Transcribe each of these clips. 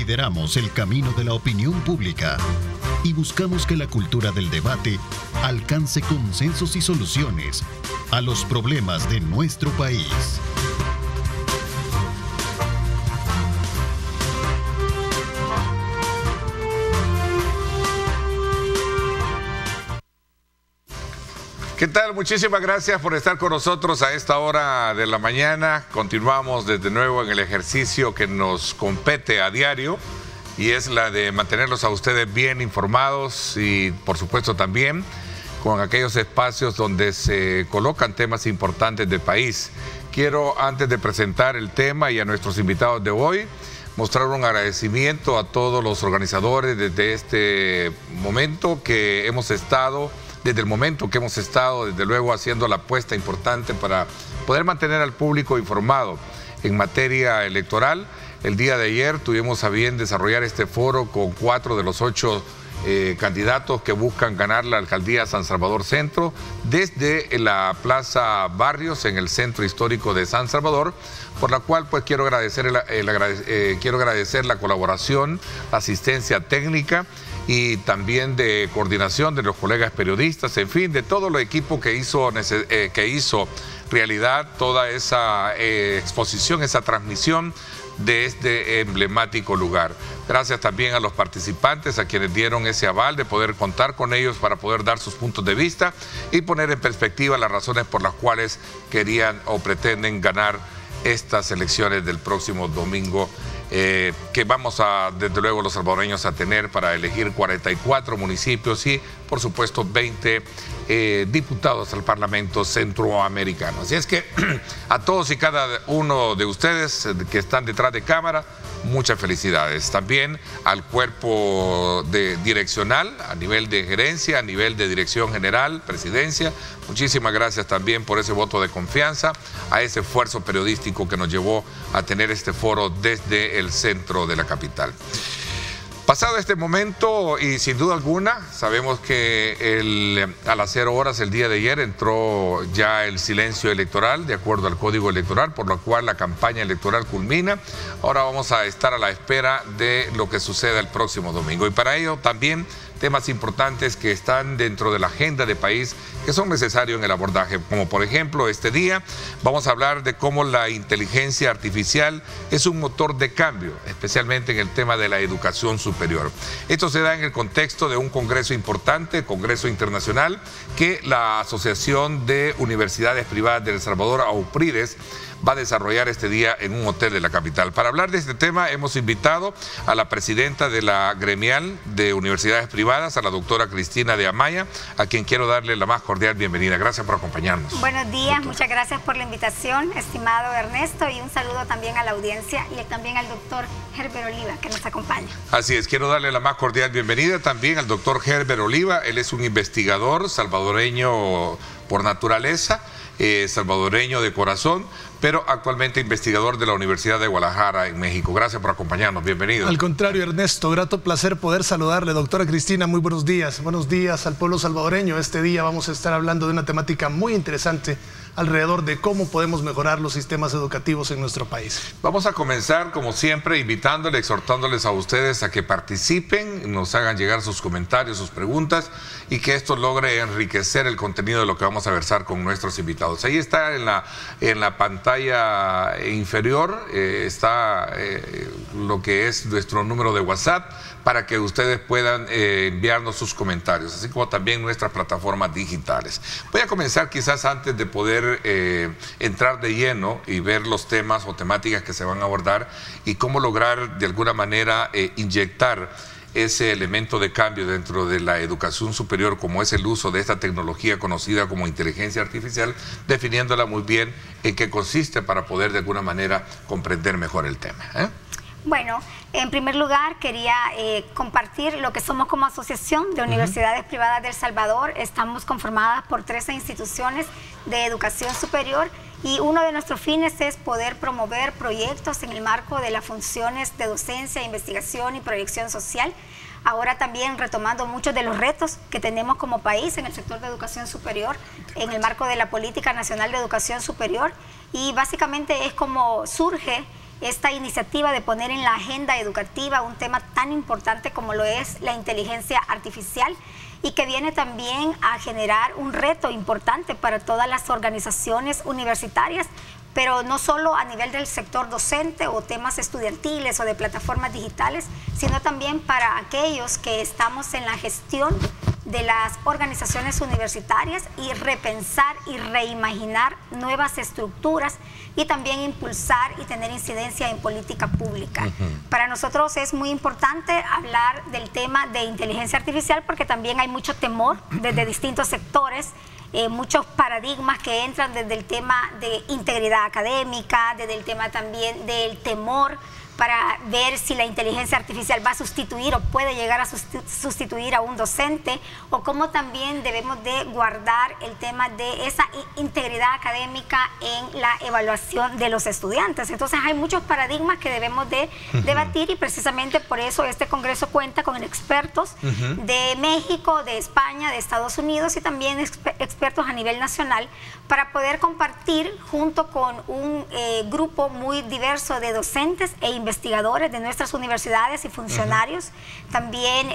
lideramos el camino de la opinión pública y buscamos que la cultura del debate alcance consensos y soluciones a los problemas de nuestro país. ¿Qué tal? Muchísimas gracias por estar con nosotros a esta hora de la mañana. Continuamos desde nuevo en el ejercicio que nos compete a diario y es la de mantenerlos a ustedes bien informados y por supuesto también con aquellos espacios donde se colocan temas importantes del país. Quiero, antes de presentar el tema y a nuestros invitados de hoy, mostrar un agradecimiento a todos los organizadores desde este momento que hemos estado, desde luego haciendo la apuesta importante para poder mantener al público informado en materia electoral. El día de ayer tuvimos a bien desarrollar este foro con 4 de los 8 candidatos que buscan ganar la alcaldía San Salvador Centro desde la Plaza Barrios en el centro histórico de San Salvador, por la cual pues quiero agradecer la colaboración, la asistencia técnica y también de coordinación de los colegas periodistas, en fin, de todo el equipo que hizo realidad toda esa exposición, esa transmisión de este emblemático lugar. Gracias también a los participantes, a quienes dieron ese aval de poder contar con ellos para poder dar sus puntos de vista y poner en perspectiva las razones por las cuales querían o pretenden ganar estas elecciones del próximo domingo, que vamos a, desde luego, los salvadoreños a tener para elegir 44 municipios y, por supuesto, 20 diputados al Parlamento Centroamericano. Así es que a todos y cada uno de ustedes que están detrás de cámara, muchas felicidades. También al cuerpo direccional, a nivel de gerencia, a nivel de dirección general, presidencia, muchísimas gracias también por ese voto de confianza, a ese esfuerzo periodístico que nos llevó a tener este foro desde el centro de la capital. Pasado este momento, y sin duda alguna, sabemos que a las 0 horas el día de ayer entró ya el silencio electoral, de acuerdo al Código Electoral, por lo cual la campaña electoral culmina. Ahora vamos a estar a la espera de lo que suceda el próximo domingo. Y para ello también temas importantes que están dentro de la agenda de país que son necesarios en el abordaje, como por ejemplo este día vamos a hablar de cómo la inteligencia artificial es un motor de cambio, especialmente en el tema de la educación superior. Esto se da en el contexto de un congreso importante, congreso internacional, que la Asociación de Universidades Privadas de El Salvador, AUPRIDES, va a desarrollar este día en un hotel de la capital. Para hablar de este tema hemos invitado a la presidenta de la gremial de universidades privadas, a la doctora Cristina de Amaya, a quien quiero darle la más cordial bienvenida. Gracias por acompañarnos. Buenos días, doctora. Muchas gracias por la invitación, estimado Ernesto, y un saludo también a la audiencia y también al doctor Herbert Oliva, que nos acompaña. Así es, quiero darle la más cordial bienvenida también al doctor Herbert Oliva. Él es un investigador salvadoreño por naturaleza, salvadoreño de corazón, pero actualmente investigador de la Universidad de Guadalajara en México. Gracias por acompañarnos, bienvenido. Al contrario, Ernesto, grato placer poder saludarle. Doctora Cristina, muy buenos días al pueblo salvadoreño. Este día vamos a estar hablando de una temática muy interesante alrededor de cómo podemos mejorar los sistemas educativos en nuestro país. Vamos a comenzar, como siempre, invitándoles, exhortándoles a ustedes a que participen, nos hagan llegar sus comentarios, sus preguntas, y que esto logre enriquecer el contenido de lo que vamos a versar con nuestros invitados. Ahí está en la pantalla inferior, está lo que es nuestro número de WhatsApp, para que ustedes puedan enviarnos sus comentarios, así como también nuestras plataformas digitales. Voy a comenzar quizás antes de poder entrar de lleno y ver los temas o temáticas que se van a abordar y cómo lograr de alguna manera inyectar ese elemento de cambio dentro de la educación superior, como es el uso de esta tecnología conocida como inteligencia artificial, definiéndola muy bien en qué consiste para poder de alguna manera comprender mejor el tema. Bueno, en primer lugar quería compartir lo que somos como Asociación de Universidades Privadas de El Salvador. Estamos conformadas por 13 instituciones de educación superior y uno de nuestros fines es poder promover proyectos en el marco de las funciones de docencia, investigación y proyección social. Ahora también retomando muchos de los retos que tenemos como país en el sector de educación superior, en el marco de la Política Nacional de Educación Superior, y básicamente es como surge esta iniciativa de poner en la agenda educativa un tema tan importante como lo es la inteligencia artificial, y que viene también a generar un reto importante para todas las organizaciones universitarias, pero no solo a nivel del sector docente o temas estudiantiles o de plataformas digitales, sino también para aquellos que estamos en la gestión de las organizaciones universitarias y repensar y reimaginar nuevas estructuras y también impulsar y tener incidencia en política pública. Para nosotros es muy importante hablar del tema de inteligencia artificial porque también hay mucho temor desde distintos sectores, muchos paradigmas que entran desde el tema de integridad académica, desde el tema también del temor para ver si la inteligencia artificial va a sustituir o puede llegar a sustituir a un docente, o cómo también debemos de guardar el tema de esa integridad académica en la evaluación de los estudiantes. Entonces hay muchos paradigmas que debemos de debatir, y precisamente por eso este congreso cuenta con expertos de México, de España, de Estados Unidos y también expertos a nivel nacional para poder compartir junto con un grupo muy diverso de docentes e investigadores de nuestras universidades y funcionarios, también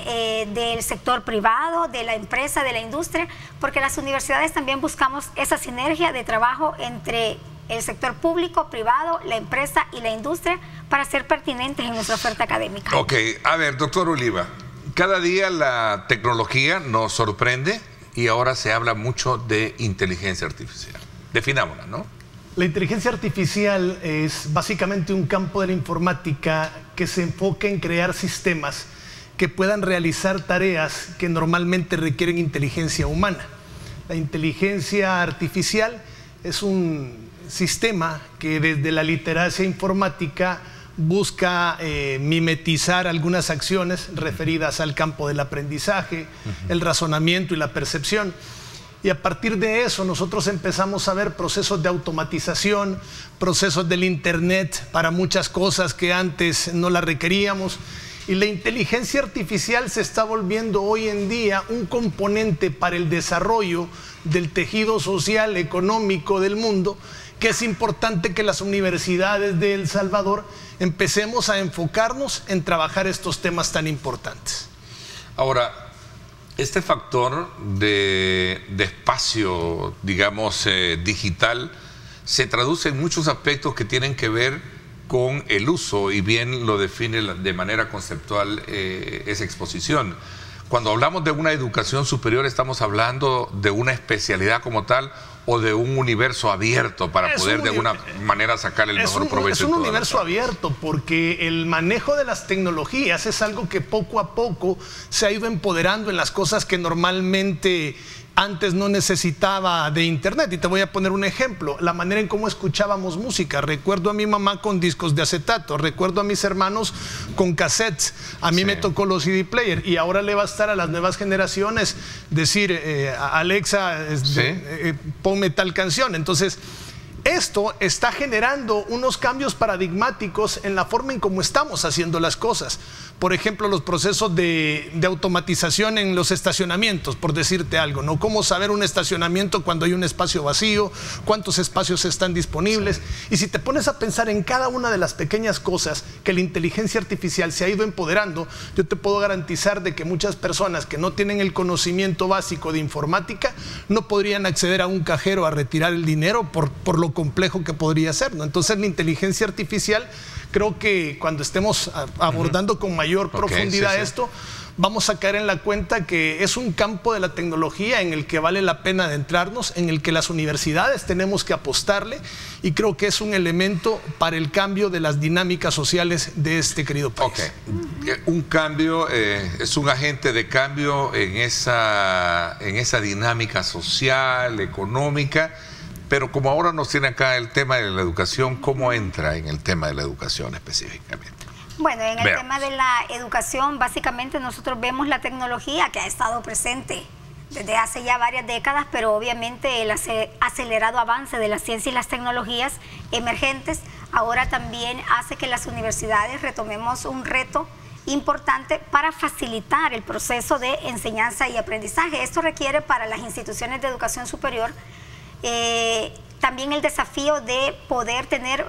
del sector privado, de la empresa, de la industria, porque las universidades también buscamos esa sinergia de trabajo entre el sector público, privado, la empresa y la industria para ser pertinentes en nuestra oferta académica. Ok, a ver, doctor Oliva, cada día la tecnología nos sorprende y ahora se habla mucho de inteligencia artificial. Definámosla, ¿no? La inteligencia artificial es básicamente un campo de la informática que se enfoca en crear sistemas que puedan realizar tareas que normalmente requieren inteligencia humana. La inteligencia artificial es un sistema que desde la literacia informática busca mimetizar algunas acciones referidas al campo del aprendizaje, el razonamiento y la percepción. Y a partir de eso nosotros empezamos a ver procesos de automatización, procesos del Internet para muchas cosas que antes no las requeríamos. Y la inteligencia artificial se está volviendo hoy en día un componente para el desarrollo del tejido social, económico del mundo, que es importante que las universidades de El Salvador empecemos a enfocarnos en trabajar estos temas tan importantes. Ahora, este factor de espacio, digamos, digital, se traduce en muchos aspectos que tienen que ver con el uso, y bien lo define de manera conceptual esa exposición. Cuando hablamos de una educación superior, estamos hablando de una especialidad como tal o de un universo abierto para poder de alguna manera sacar el mejor provecho. Es un universo abierto porque el manejo de las tecnologías es algo que poco a poco se ha ido empoderando en las cosas que normalmente antes no necesitaba de Internet. Y te voy a poner un ejemplo: la manera en cómo escuchábamos música. Recuerdo a mi mamá con discos de acetato, recuerdo a mis hermanos con cassettes, a mí me tocó los CD player, y ahora le va a estar a las nuevas generaciones decir Alexa, ponme tal canción. Entonces esto está generando unos cambios paradigmáticos en la forma en cómo estamos haciendo las cosas. Por ejemplo, los procesos de automatización en los estacionamientos, por decirte algo, ¿no? Cómo saber un estacionamiento cuando hay un espacio vacío, cuántos espacios están disponibles. Y si te pones a pensar en cada una de las pequeñas cosas que la inteligencia artificial se ha ido empoderando, yo te puedo garantizar de que muchas personas que no tienen el conocimiento básico de informática no podrían acceder a un cajero a retirar el dinero por lo complejo que podría ser, ¿no? Entonces la inteligencia artificial, creo que cuando estemos abordando con mayor profundidad esto, vamos a caer en la cuenta que es un campo de la tecnología en el que vale la pena adentrarnos, en el que las universidades tenemos que apostarle, y creo que es un elemento para el cambio de las dinámicas sociales de este querido país. Un cambio, es un agente de cambio en esa dinámica social, económica. Pero como ahora nos tiene acá el tema de la educación, ¿cómo entra en el tema de la educación específicamente? Bueno, en el tema de la educación, básicamente nosotros vemos la tecnología que ha estado presente desde hace ya varias décadas, pero obviamente el acelerado avance de la ciencia y las tecnologías emergentes ahora también hace que las universidades retomemos un reto importante para facilitar el proceso de enseñanza y aprendizaje. Esto requiere para las instituciones de educación superior también el desafío de poder tener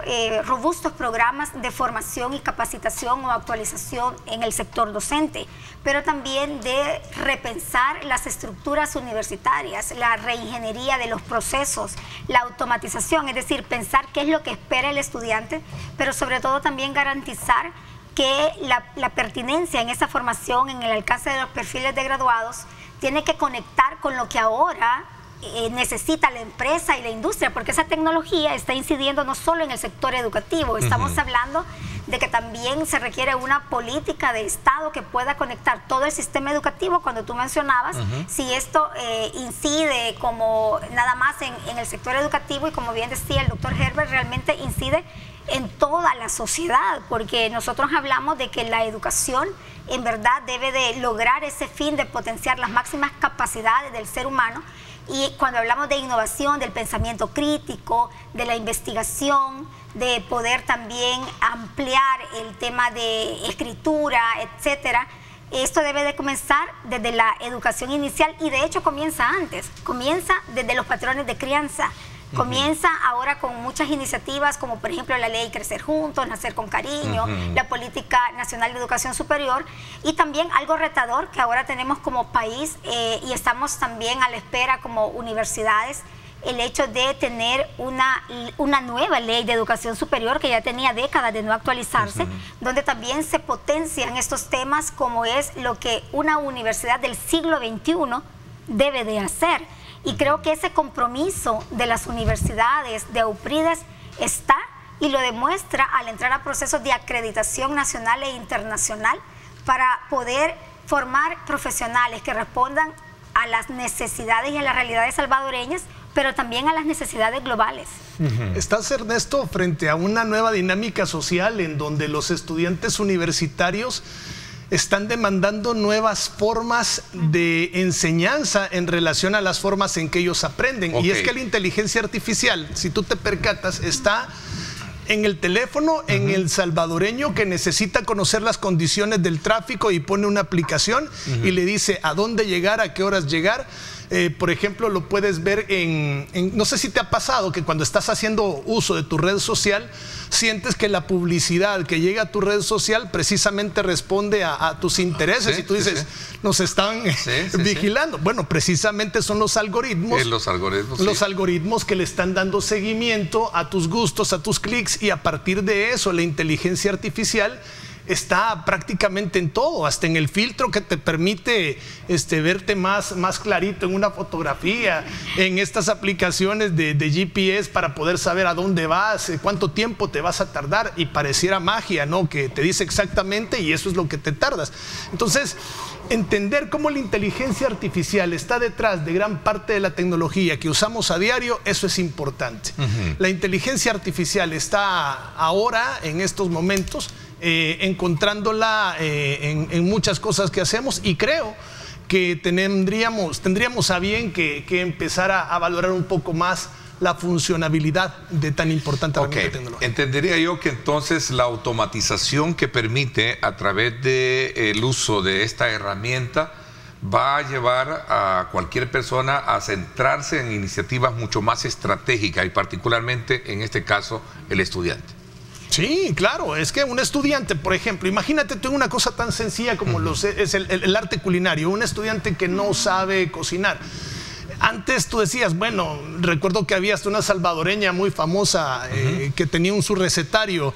robustos programas de formación y capacitación o actualización en el sector docente, pero también de repensar las estructuras universitarias, la reingeniería de los procesos, la automatización, es decir, pensar qué es lo que espera el estudiante, pero sobre todo también garantizar que la pertinencia en esa formación, en el alcance de los perfiles de graduados, tiene que conectar con lo que ahora necesita la empresa y la industria, porque esa tecnología está incidiendo no solo en el sector educativo, estamos hablando de que también se requiere una política de Estado que pueda conectar todo el sistema educativo. Cuando tú mencionabas, si esto incide como nada más en el sector educativo, y como bien decía el doctor Herbert, realmente incide en toda la sociedad, porque nosotros hablamos de que la educación en verdad debe de lograr ese fin de potenciar las máximas capacidades del ser humano. Y cuando hablamos de innovación, del pensamiento crítico, de la investigación, de poder también ampliar el tema de escritura, etcétera, esto debe de comenzar desde la educación inicial, y de hecho comienza antes, comienza desde los patrones de crianza. Comienza ahora con muchas iniciativas, como por ejemplo la ley Crecer Juntos, Nacer con Cariño, la Política Nacional de Educación Superior, y también algo retador que ahora tenemos como país, y estamos también a la espera como universidades, el hecho de tener una nueva ley de educación superior que ya tenía décadas de no actualizarse, donde también se potencian estos temas, como es lo que una universidad del siglo XXI debe de hacer. Y creo que ese compromiso de las universidades, de AUPRIDES, está, y lo demuestra al entrar a procesos de acreditación nacional e internacional para poder formar profesionales que respondan a las necesidades y a las realidades salvadoreñas, pero también a las necesidades globales. ¿Estás, Ernesto, frente a una nueva dinámica social en donde los estudiantes universitarios están demandando nuevas formas de enseñanza en relación a las formas en que ellos aprenden? Y es que la inteligencia artificial, si tú te percatas, está en el teléfono, en el salvadoreño que necesita conocer las condiciones del tráfico y pone una aplicación y le dice a dónde llegar, a qué horas llegar. Por ejemplo, lo puedes ver no sé si te ha pasado que cuando estás haciendo uso de tu red social, sientes que la publicidad que llega a tu red social precisamente responde a tus intereses, y tú dices, nos están vigilando. Bueno, precisamente son los algoritmos. Los algoritmos que le están dando seguimiento a tus gustos, a tus clics, y a partir de eso la inteligencia artificial está prácticamente en todo, hasta en el filtro que te permite verte más clarito en una fotografía, en estas aplicaciones de GPS para poder saber a dónde vas, cuánto tiempo te vas a tardar, y pareciera magia, ¿no? Que te dice exactamente, y eso es lo que te tardas. Entonces, entender cómo la inteligencia artificial está detrás de gran parte de la tecnología que usamos a diario, eso es importante. La inteligencia artificial está ahora, en estos momentos, encontrándola en muchas cosas que hacemos, y creo que tendríamos a bien que empezar a valorar un poco más la funcionabilidad de tan importante herramienta tecnológica. Entendería yo que entonces la automatización que permite a través del uso de esta herramienta va a llevar a cualquier persona a centrarse en iniciativas mucho más estratégicas, y particularmente en este caso el estudiante. Sí, claro, es que un estudiante, por ejemplo, imagínate tú en una cosa tan sencilla como es el arte culinario, un estudiante que no sabe cocinar. Antes tú decías, bueno, recuerdo que había hasta una salvadoreña muy famosa que tenía su recetario,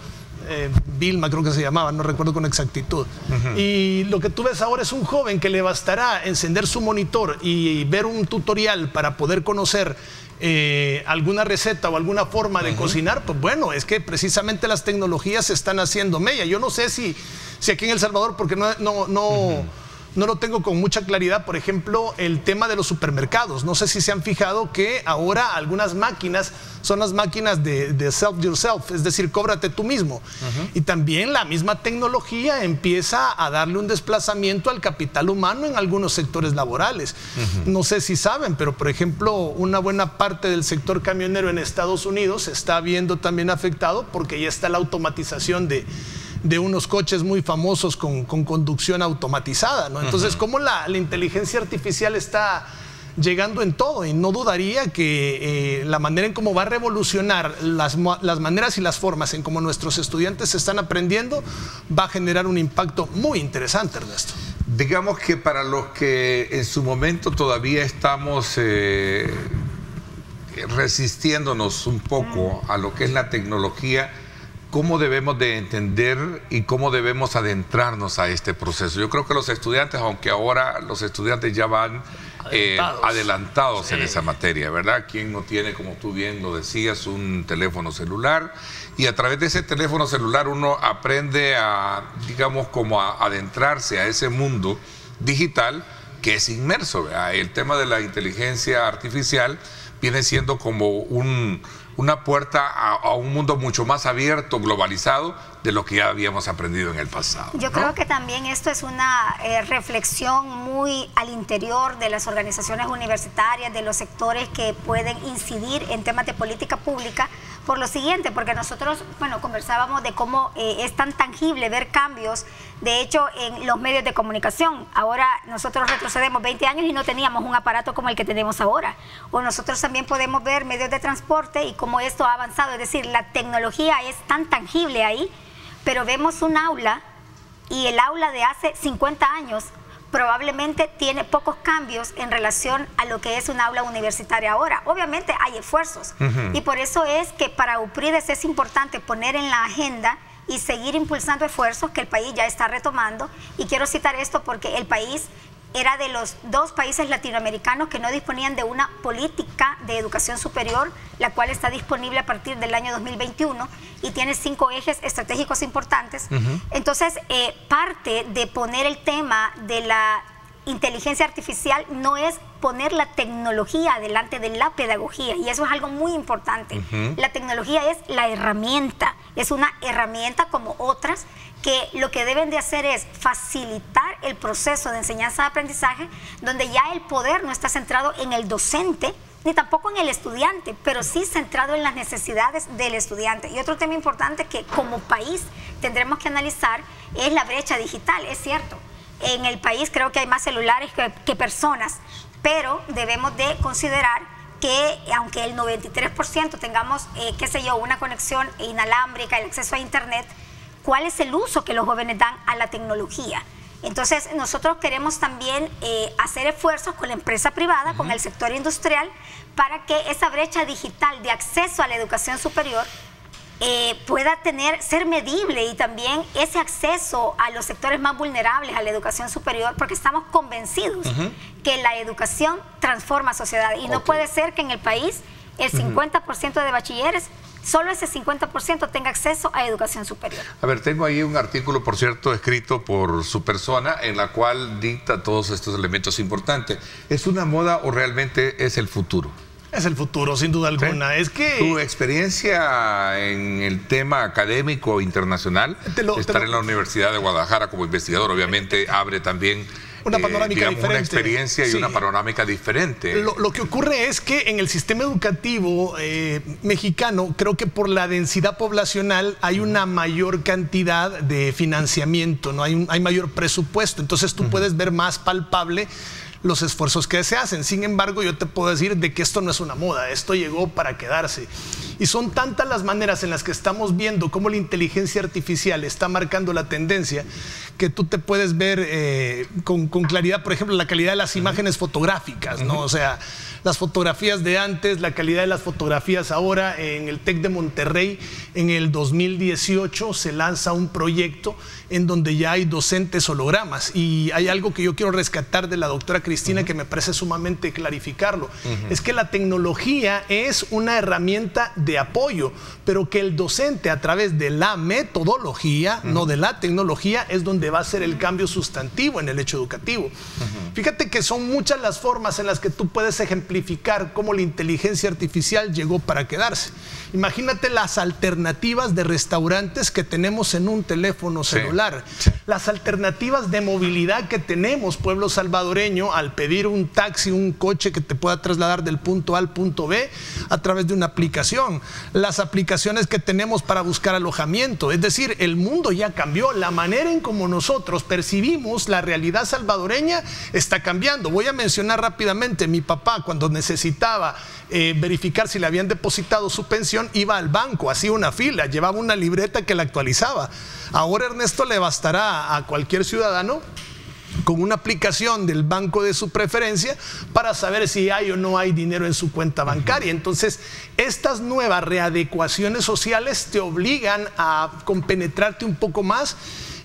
Vilma creo que se llamaba, no recuerdo con exactitud. Y lo que tú ves ahora es un joven que le bastará encender su monitor y ver un tutorial para poder conocer alguna receta o alguna forma de cocinar. Pues bueno, es que precisamente las tecnologías están haciendo mella. Yo no sé si aquí en El Salvador, porque no lo tengo con mucha claridad, por ejemplo, el tema de los supermercados. No sé si se han fijado que ahora algunas máquinas son las máquinas de self yourself, es decir, cóbrate tú mismo. Y también la misma tecnología empieza a darle un desplazamiento al capital humano en algunos sectores laborales. No sé si saben, pero por ejemplo, una buena parte del sector camionero en Estados Unidos se está viendo también afectado porque ya está la automatización de unos coches muy famosos con conducción automatizada, ¿no? Entonces, ¿cómo la inteligencia artificial está llegando en todo, y no dudaría que la manera en cómo va a revolucionar las maneras y las formas en cómo nuestros estudiantes están aprendiendo va a generar un impacto muy interesante, Ernesto. Digamos que para los que en su momento todavía estamos resistiéndonos un poco a lo que es la tecnología, ¿cómo debemos de entender y cómo debemos adentrarnos a este proceso? Yo creo que los estudiantes, aunque ahora los estudiantes ya van adelantados en esa materia, ¿verdad? ¿Quién no tiene, como tú bien lo decías, un teléfono celular? Y a través de ese teléfono celular uno aprende a, digamos, como a adentrarse a ese mundo digital que es inmerso, ¿verdad? El tema de la inteligencia artificial viene siendo como una puerta a un mundo mucho más abierto, globalizado, de lo que ya habíamos aprendido en el pasado. Yo creo que también esto es una reflexión muy al interior de las organizaciones universitarias, de los sectores que pueden incidir en temas de política pública, por lo siguiente, porque nosotros, bueno, conversábamos de cómo es tan tangible ver cambios, de hecho, en los medios de comunicación. Ahora nosotros retrocedemos 20 años y no teníamos un aparato como el que tenemos ahora. O nosotros también podemos ver medios de transporte y cómo esto ha avanzado, es decir, la tecnología es tan tangible ahí, pero vemos un aula y el aula de hace 50 años probablemente tiene pocos cambios en relación a lo que es un aula universitaria ahora. Obviamente hay esfuerzos y por eso es que para UPRIDES es importante poner en la agenda y seguir impulsando esfuerzos que el país ya está retomando. Y quiero citar esto porque el país era de los 2 países latinoamericanos que no disponían de una política de educación superior, la cual está disponible a partir del año 2021 y tiene 5 ejes estratégicos importantes. Entonces, parte de poner el tema de la inteligencia artificial no es poner la tecnología delante de la pedagogía, y eso es algo muy importante. La tecnología es la herramienta, es una herramienta como otras, que lo que deben de hacer es facilitar el proceso de enseñanza-aprendizaje, donde ya el poder no está centrado en el docente, ni tampoco en el estudiante, pero sí centrado en las necesidades del estudiante. Y otro tema importante que como país tendremos que analizar es la brecha digital. Es cierto, en el país creo que hay más celulares que personas, pero debemos de considerar que aunque el 93% tengamos, qué sé yo, una conexión inalámbrica, el acceso a internet, ¿cuál es el uso que los jóvenes dan a la tecnología? Entonces, nosotros queremos también hacer esfuerzos con la empresa privada, con el sector industrial, para que esa brecha digital de acceso a la educación superior pueda ser medible, y también ese acceso a los sectores más vulnerables a la educación superior, porque estamos convencidos que la educación transforma sociedad y no puede ser que en el país el 50% de bachilleres, solo ese 50% tenga acceso a educación superior. A ver, tengo ahí un artículo, por cierto, escrito por su persona, en la cual dicta todos estos elementos importantes. ¿Es una moda o realmente es el futuro? Es el futuro, sin duda alguna. ¿Sí? Es que tu experiencia en el tema académico internacional, estar en la Universidad de Guadalajara como investigador, obviamente abre también una panorámica diferente. Una experiencia y una panorámica diferente. Lo que ocurre es que en el sistema educativo mexicano, creo que por la densidad poblacional hay una mayor cantidad de financiamiento, ¿no? Hay mayor presupuesto, entonces tú puedes ver más palpable los esfuerzos que se hacen. Sin embargo, yo te puedo decir de que esto no es una moda, esto llegó para quedarse. Y son tantas las maneras en las que estamos viendo cómo la inteligencia artificial está marcando la tendencia, que tú te puedes ver con claridad, por ejemplo, la calidad de las imágenes fotográficas, ¿no? O sea, las fotografías de antes, la calidad de las fotografías ahora. En el TEC de Monterrey, en el 2018, se lanza un proyecto en donde ya hay docentes hologramas. Y hay algo que yo quiero rescatar de la doctora Cristina, que me parece sumamente clarificarlo. Es que la tecnología es una herramienta de apoyo, pero que el docente, a través de la metodología, no de la tecnología, es donde va a ser el cambio sustantivo en el hecho educativo. Fíjate que son muchas las formas en las que tú puedes ejemplificar cómo la inteligencia artificial llegó para quedarse. Imagínate las alternativas de restaurantes que tenemos en un teléfono celular, las alternativas de movilidad que tenemos, pueblo salvadoreño, al pedir un taxi, un coche que te pueda trasladar del punto A al punto B a través de una aplicación, las aplicaciones que tenemos para buscar alojamiento. Es decir, el mundo ya cambió, la manera en cómo nosotros percibimos la realidad salvadoreña está cambiando. Voy a mencionar rápidamente, mi papá cuando necesitaba verificar si le habían depositado su pensión, iba al banco, hacía una fila, llevaba una libreta que la actualizaba. Ahora, Ernesto, le bastará a cualquier ciudadano con una aplicación del banco de su preferencia para saber si hay o no hay dinero en su cuenta bancaria. Entonces, estas nuevas readecuaciones sociales te obligan a compenetrarte un poco más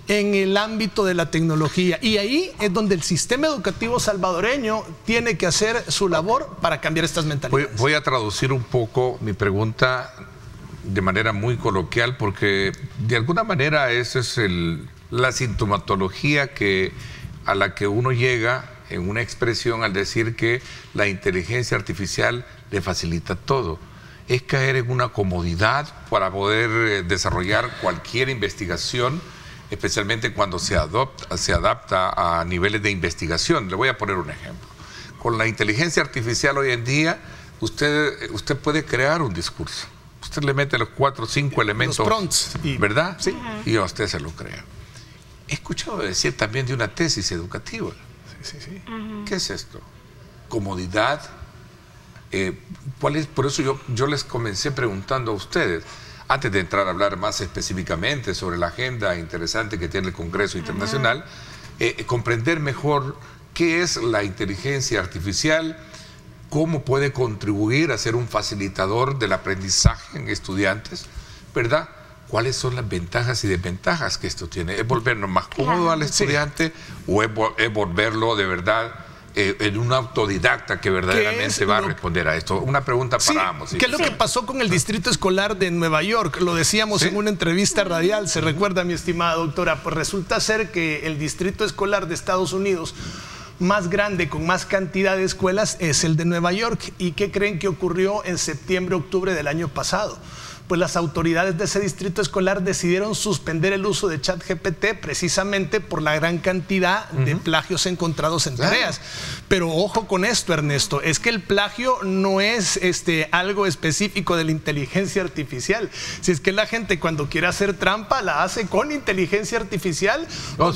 en el ámbito de la tecnología, y ahí es donde el sistema educativo salvadoreño tiene que hacer su labor para cambiar estas mentalidades. Voy a traducir un poco mi pregunta de manera muy coloquial, porque de alguna manera esa es la sintomatología a la que uno llega en una expresión al decir que la inteligencia artificial le facilita todo. Es caer en una comodidad para poder desarrollar cualquier investigación, especialmente cuando se adapta a niveles de investigación. Le voy a poner un ejemplo. Con la inteligencia artificial hoy en día, usted puede crear un discurso. Usted le mete los 4 o 5 elementos, los prompts, ¿verdad? Sí. Y a usted se lo crea. He escuchado decir también de una tesis educativa. Sí. ¿Qué es esto? Comodidad. ¿Cuál es? Por eso yo les comencé preguntando a ustedes, antes de entrar a hablar más específicamente sobre la agenda interesante que tiene el Congreso Internacional, comprender mejor qué es la inteligencia artificial, cómo puede contribuir a ser un facilitador del aprendizaje en estudiantes, ¿verdad? ¿Cuáles son las ventajas y desventajas que esto tiene? ¿Es volvernos más cómodo al estudiante o es volverlo de verdad en un autodidacta que verdaderamente va a responder a esto? Una pregunta para ambos. ¿Qué es lo que pasó con el Distrito Escolar de Nueva York? Lo decíamos en una entrevista radial, ¿se recuerda, mi estimada doctora? Pues resulta ser que el Distrito Escolar de Estados Unidos más grande, con más cantidad de escuelas, es el de Nueva York. ¿Y qué creen que ocurrió en septiembre, octubre del año pasado? Pues las autoridades de ese distrito escolar decidieron suspender el uso de ChatGPT precisamente por la gran cantidad de plagios encontrados en tareas. Pero ojo con esto, Ernesto, es que el plagio no es algo específico de la inteligencia artificial. Si es que la gente cuando quiere hacer trampa la hace con inteligencia artificial o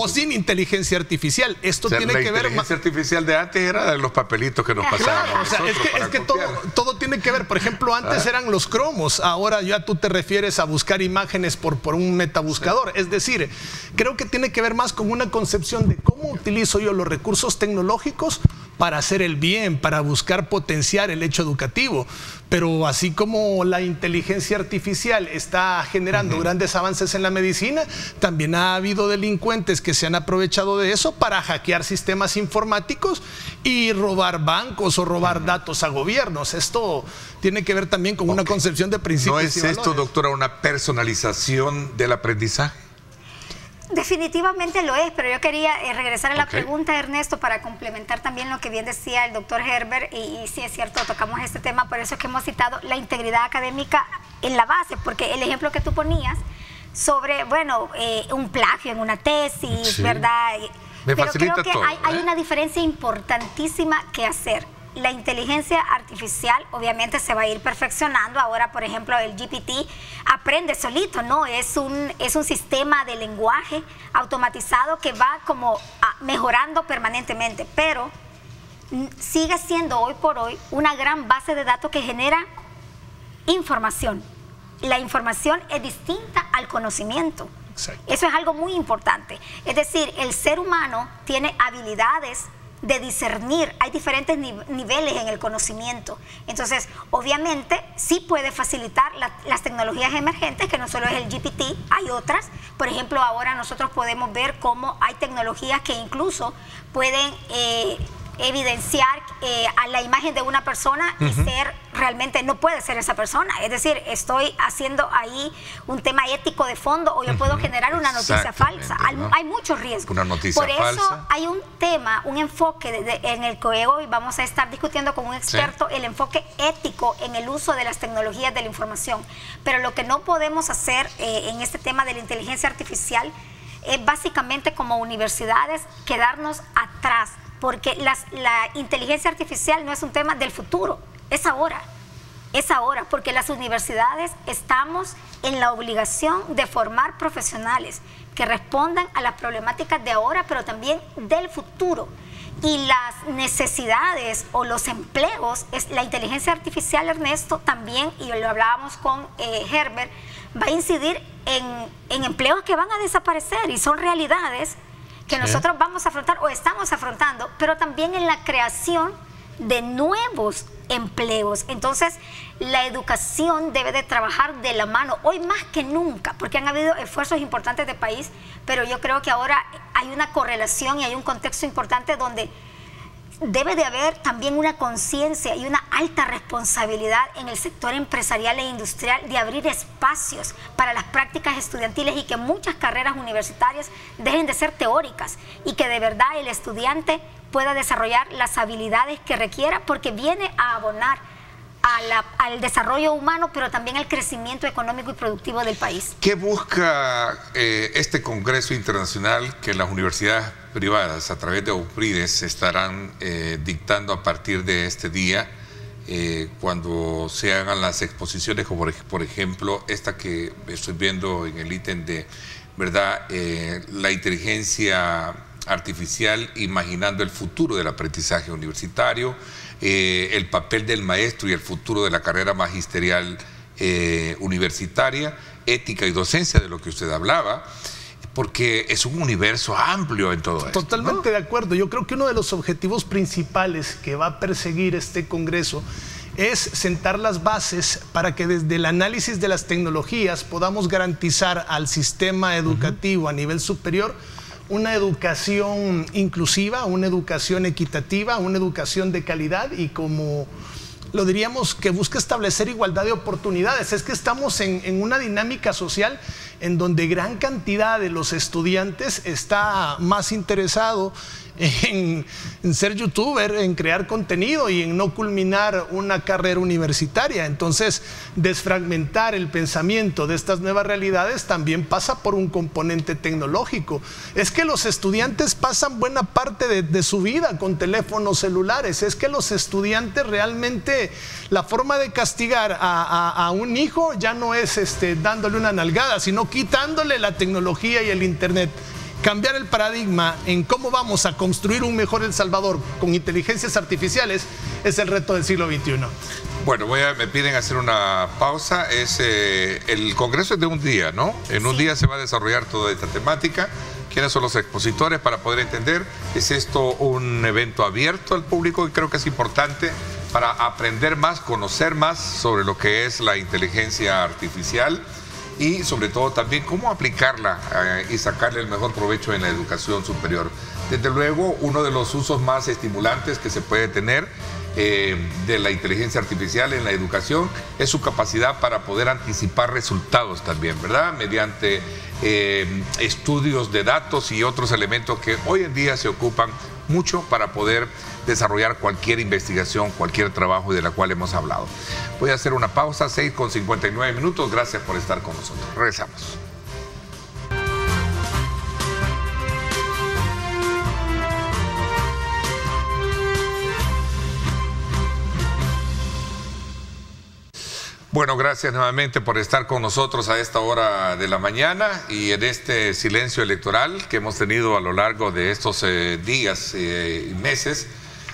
sin inteligencia artificial. Esto tiene que ver... La inteligencia artificial de antes era de los papelitos que nos pasaban. O sea, es que todo tiene que ver. Por ejemplo, antes eran los cromos. Ahora ya tú te refieres a buscar imágenes por un metabuscador. Es decir, creo que tiene que ver más con una concepción de cómo utilizo yo los recursos tecnológicos para hacer el bien, para buscar potenciar el hecho educativo. Pero así como la inteligencia artificial está generando grandes avances en la medicina, también ha habido delincuentes que se han aprovechado de eso para hackear sistemas informáticos y robar bancos o robar datos a gobiernos. Esto tiene que ver también con una concepción de principios. ¿No es esto, doctora, una personalización del aprendizaje? Definitivamente lo es, pero yo quería regresar a la pregunta, Ernesto, para complementar también lo que bien decía el doctor Herbert, y sí es cierto, tocamos este tema, por eso es que hemos citado la integridad académica en la base, porque el ejemplo que tú ponías sobre, bueno, un plagio en una tesis, ¿verdad? Pero creo que hay una diferencia importantísima que hacer. La inteligencia artificial obviamente se va a ir perfeccionando. Ahora, por ejemplo, el GPT aprende solito, ¿no? Es un sistema de lenguaje automatizado que va como mejorando permanentemente, pero sigue siendo hoy por hoy una gran base de datos que genera información. La información es distinta al conocimiento. Exacto. Eso es algo muy importante. Es decir, el ser humano tiene habilidades de discernir, hay diferentes niveles en el conocimiento. Entonces, obviamente, sí puede facilitar las tecnologías emergentes, que no solo es el GPT, hay otras. Por ejemplo, ahora nosotros podemos ver cómo hay tecnologías que incluso pueden evidenciar a la imagen de una persona y ser realmente, no puede ser esa persona. Es decir, estoy haciendo ahí un tema ético de fondo, o yo puedo generar una noticia falsa. Hay muchos riesgos. Una noticia falsa. Por eso hay un tema, un enfoque en el que hoy vamos a estar discutiendo con un experto, el enfoque ético en el uso de las tecnologías de la información. Pero lo que no podemos hacer en este tema de la inteligencia artificial es básicamente, como universidades, quedarnos atrás, porque la inteligencia artificial no es un tema del futuro, es ahora. es ahora, porque las universidades estamos en la obligación de formar profesionales que respondan a las problemáticas de ahora, pero también del futuro. Y las necesidades o los empleos, la inteligencia artificial, Ernesto, también, y lo hablábamos con Herbert, va a incidir en empleos que van a desaparecer y son realidades que nosotros vamos a afrontar o estamos afrontando, pero también en la creación de nuevos empleos. Entonces, la educación debe de trabajar de la mano, hoy más que nunca, porque han habido esfuerzos importantes de país, pero yo creo que ahora hay una correlación y hay un contexto importante donde debe de haber también una conciencia y una alta responsabilidad en el sector empresarial e industrial de abrir espacios para las prácticas estudiantiles y que muchas carreras universitarias dejen de ser teóricas y que de verdad el estudiante pueda desarrollar las habilidades que requiera, porque viene a abonar al desarrollo humano, pero también al crecimiento económico y productivo del país. ¿Qué busca este Congreso Internacional que las universidades privadas a través de UPRIDES estarán dictando a partir de este día, cuando se hagan las exposiciones, como por ejemplo esta que estoy viendo en el ítem de, ¿verdad?, la inteligencia artificial imaginando el futuro del aprendizaje universitario, el papel del maestro y el futuro de la carrera magisterial universitaria, ética y docencia, de lo que usted hablaba, porque es un universo amplio en todo esto. Totalmente de acuerdo. Yo creo que uno de los objetivos principales que va a perseguir este Congreso es sentar las bases para que desde el análisis de las tecnologías podamos garantizar al sistema educativo a nivel superior una educación inclusiva, una educación equitativa, una educación de calidad y, como lo diríamos, que busca establecer igualdad de oportunidades. Es que estamos en una dinámica social en donde gran cantidad de los estudiantes está más interesado en ser youtuber, en crear contenido y en no culminar una carrera universitaria. Entonces, desfragmentar el pensamiento de estas nuevas realidades también pasa por un componente tecnológico. Es que los estudiantes pasan buena parte de su vida con teléfonos celulares. Es que los estudiantes realmente, la forma de castigar a un hijo ya no es dándole una nalgada, sino quitándole la tecnología y el internet. Cambiar el paradigma en cómo vamos a construir un mejor El Salvador con inteligencias artificiales es el reto del siglo XXI. Bueno, me piden hacer una pausa. El Congreso es de un día, ¿no? En un día se va a desarrollar toda esta temática. ¿Quiénes son los expositores para poder entender? ¿Es esto un evento abierto al público? Y creo que es importante para aprender más, conocer más sobre lo que es la inteligencia artificial y sobre todo también cómo aplicarla y sacarle el mejor provecho en la educación superior. Desde luego, uno de los usos más estimulantes que se puede tener de la inteligencia artificial en la educación es su capacidad para poder anticipar resultados también, ¿verdad? Mediante estudios de datos y otros elementos que hoy en día se ocupan mucho para poder desarrollar cualquier investigación, cualquier trabajo de la cual hemos hablado. Voy a hacer una pausa, 6:59. Gracias por estar con nosotros. Regresamos. Bueno, gracias nuevamente por estar con nosotros a esta hora de la mañana y en este silencio electoral que hemos tenido a lo largo de estos días y meses.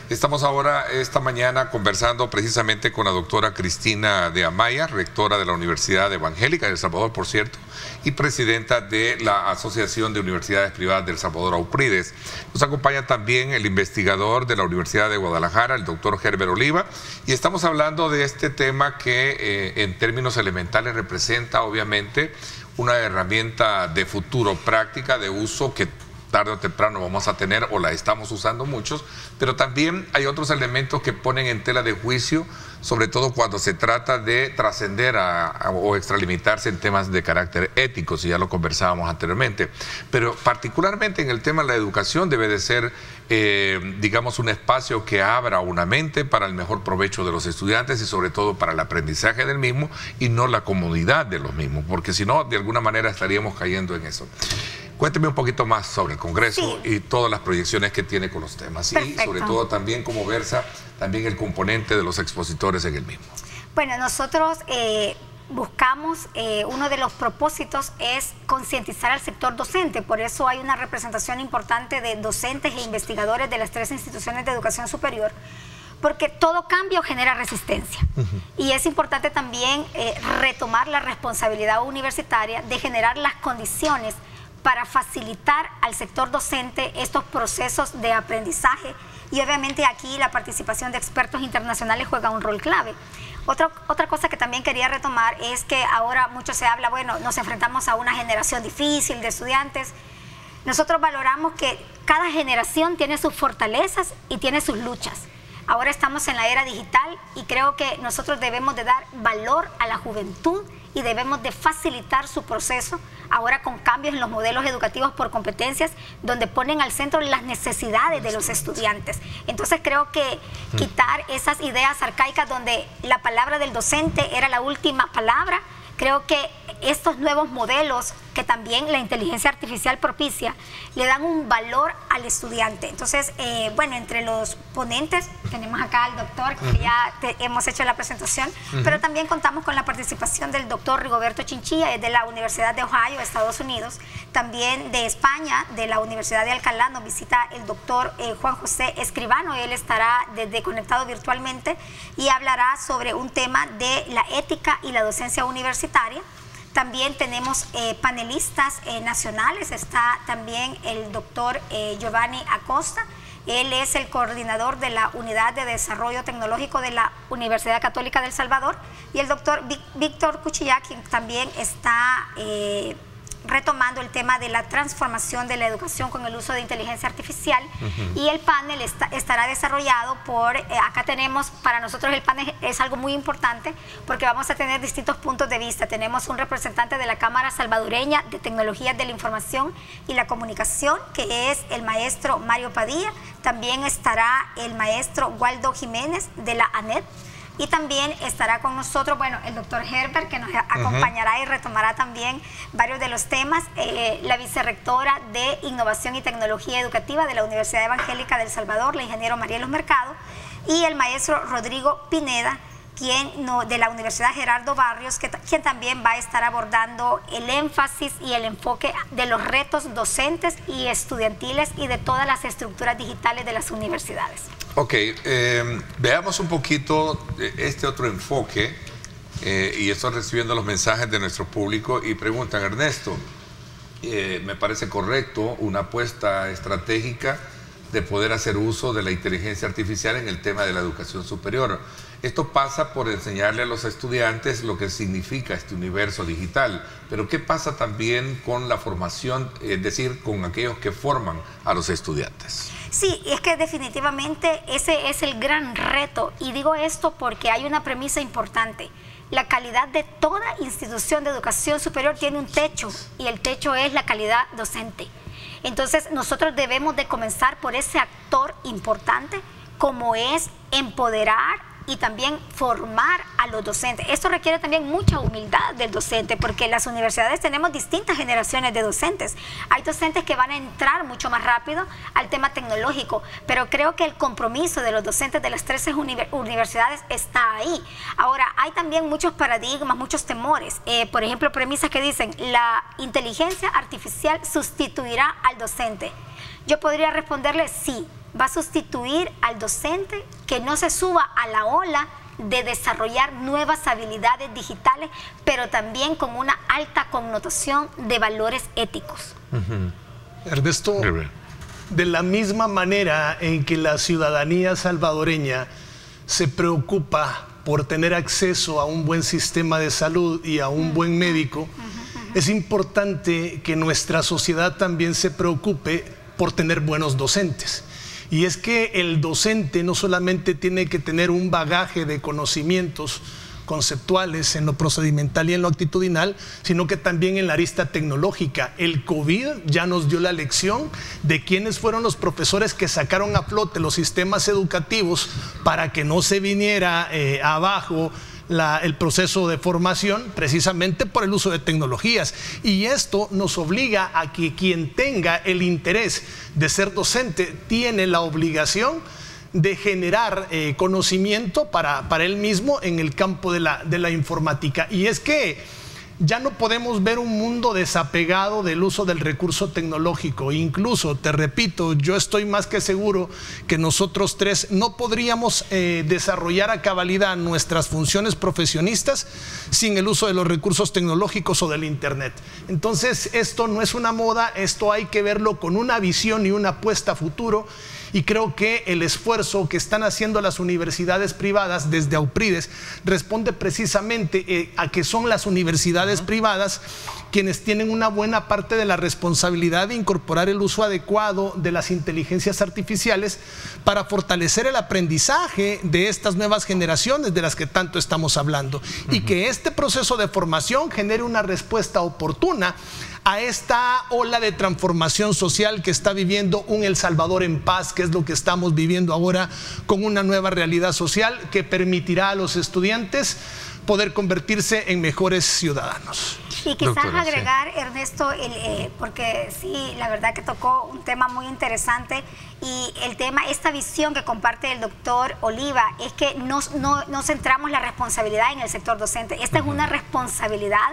Estamos ahora, esta mañana, conversando precisamente con la doctora Cristina de Amaya, rectora de la Universidad Evangélica de El Salvador, por cierto, y presidenta de la Asociación de Universidades Privadas de El Salvador, UPRIDES. Nos acompaña también el investigador de la Universidad de Guadalajara, el doctor Herbert Oliva, y estamos hablando de este tema que en términos elementales representa, obviamente, una herramienta de futuro práctica, de uso que tarde o temprano vamos a tener o la estamos usando muchos, pero también hay otros elementos que ponen en tela de juicio, sobre todo cuando se trata de trascender o extralimitarse en temas de carácter ético, si ya lo conversábamos anteriormente. Pero particularmente en el tema de la educación debe de ser, digamos, un espacio que abra una mente para el mejor provecho de los estudiantes y sobre todo para el aprendizaje del mismo y no la comodidad de los mismos, porque si no, de alguna manera estaríamos cayendo en eso. Cuénteme un poquito más sobre el Congreso y todas las proyecciones que tiene con los temas. Perfecto. Y sobre todo también cómo versa también el componente de los expositores en el mismo. Bueno, nosotros buscamos, uno de los propósitos es concientizar al sector docente, por eso hay una representación importante de docentes e investigadores de las 3 instituciones de educación superior, porque todo cambio genera resistencia. Y es importante también retomar la responsabilidad universitaria de generar las condiciones para facilitar al sector docente estos procesos de aprendizaje, y obviamente aquí la participación de expertos internacionales juega un rol clave. Otra cosa que también quería retomar es que ahora mucho se habla, bueno, nos enfrentamos a una generación difícil de estudiantes. Nosotros valoramos que cada generación tiene sus fortalezas y tiene sus luchas. Ahora estamos en la era digital y creo que nosotros debemos de dar valor a la juventud y debemos de facilitar su proceso, ahora con cambios en los modelos educativos por competencias, donde ponen al centro las necesidades de los estudiantes. Entonces creo que quitar esas ideas arcaicas donde la palabra del docente era la última palabra, creo que estos nuevos modelos que también la inteligencia artificial propicia, le dan un valor al estudiante. Entonces, bueno, entre los ponentes tenemos acá al doctor, que ya hemos hecho la presentación, pero también contamos con la participación del doctor Rigoberto Chinchilla, de la Universidad de Ohio, Estados Unidos, también de España, de la Universidad de Alcalá, nos visita el doctor Juan José Escribano, él estará desde conectado virtualmente y hablará sobre un tema de la ética y la docencia universitaria. También tenemos panelistas nacionales, está también el doctor Giovanni Acosta, él es el coordinador de la Unidad de Desarrollo Tecnológico de la Universidad Católica del Salvador, y el doctor Víctor Cuchillá, quien también está retomando el tema de la transformación de la educación con el uso de inteligencia artificial, y el panel estará desarrollado por, acá tenemos, para nosotros el panel es algo muy importante porque vamos a tener distintos puntos de vista. Tenemos un representante de la Cámara Salvadoreña de Tecnologías de la Información y la Comunicación, que es el maestro Mario Padilla, también estará el maestro Waldo Jiménez de la ANED, y también estará con nosotros, bueno, el doctor Herbert, que nos acompañará y retomará también varios de los temas, la vicerrectora de Innovación y Tecnología Educativa de la Universidad Evangélica del Salvador, la ingeniero Marielos Mercado, y el maestro Rodrigo Pineda, de la Universidad Gerardo Barrios, quien también va a estar abordando el énfasis y el enfoque de los retos docentes y estudiantiles y de todas las estructuras digitales de las universidades. Ok, veamos un poquito este otro enfoque, y estoy recibiendo los mensajes de nuestro público y preguntan: Ernesto, me parece correcto una apuesta estratégica de poder hacer uso de la inteligencia artificial en el tema de la educación superior. Esto pasa por enseñarle a los estudiantes lo que significa este universo digital, pero ¿qué pasa también con la formación, es decir, con aquellos que forman a los estudiantes? Sí, es que definitivamente ese es el gran reto, y digo esto porque hay una premisa importante. La calidad de toda institución de educación superior tiene un techo, y el techo es la calidad docente. Entonces nosotros debemos de comenzar por ese actor importante, como es empoderar y también formar a los docentes. Esto requiere también mucha humildad del docente, porque en las universidades tenemos distintas generaciones de docentes. Hay docentes que van a entrar mucho más rápido al tema tecnológico, pero creo que el compromiso de los docentes de las 13 universidades está ahí. Ahora, hay también muchos paradigmas, muchos temores. Por ejemplo, premisas que dicen: la inteligencia artificial sustituirá al docente. Yo podría responderle: sí, va a sustituir al docente que no se suba a la ola de desarrollar nuevas habilidades digitales, pero también con una alta connotación de valores éticos. Ernesto, de la misma manera en que la ciudadanía salvadoreña se preocupa por tener acceso a un buen sistema de salud y a un buen médico, es importante que nuestra sociedad también se preocupe por tener buenos docentes. Y es que el docente no solamente tiene que tener un bagaje de conocimientos conceptuales en lo procedimental y en lo actitudinal, sino que también en la arista tecnológica. El COVID ya nos dio la lección de quiénes fueron los profesores que sacaron a flote los sistemas educativos para que no se viniera abajo el proceso de formación, precisamente por el uso de tecnologías. Y esto nos obliga a que quien tenga el interés de ser docente tiene la obligación de generar conocimiento para él mismo en el campo de la informática. Y es que ya no podemos ver un mundo desapegado del uso del recurso tecnológico. Incluso, te repito, yo estoy más que seguro que nosotros tres no podríamos desarrollar a cabalidad nuestras funciones profesionistas sin el uso de los recursos tecnológicos o del Internet. Entonces, esto no es una moda, esto hay que verlo con una visión y una apuesta a futuro. Y creo que el esfuerzo que están haciendo las universidades privadas desde AUPRIDES responde precisamente a que son las universidades privadas quienes tienen una buena parte de la responsabilidad de incorporar el uso adecuado de las inteligencias artificiales para fortalecer el aprendizaje de estas nuevas generaciones de las que tanto estamos hablando, y que este proceso de formación genere una respuesta oportuna a esta ola de transformación social que está viviendo un El Salvador en paz, que es lo que estamos viviendo ahora con una nueva realidad social que permitirá a los estudiantes poder convertirse en mejores ciudadanos. Y quizás agregar, Ernesto, porque sí, la verdad que tocó un tema muy interesante, y el tema, esta visión que comparte el doctor Oliva, es que no centramos la responsabilidad en el sector docente. Esta es una responsabilidad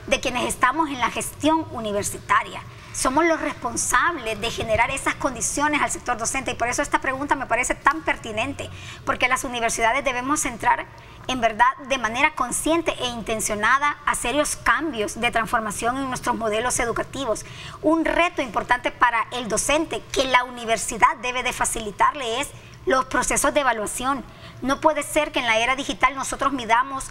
de quienes estamos en la gestión universitaria. Somos los responsables de generar esas condiciones al sector docente, y por eso esta pregunta me parece tan pertinente, porque las universidades debemos centrar en verdad de manera consciente e intencionada a serios cambios de transformación en nuestros modelos educativos. Un reto importante para el docente que la universidad debe de facilitarle es los procesos de evaluación. No puede ser que en la era digital nosotros midamos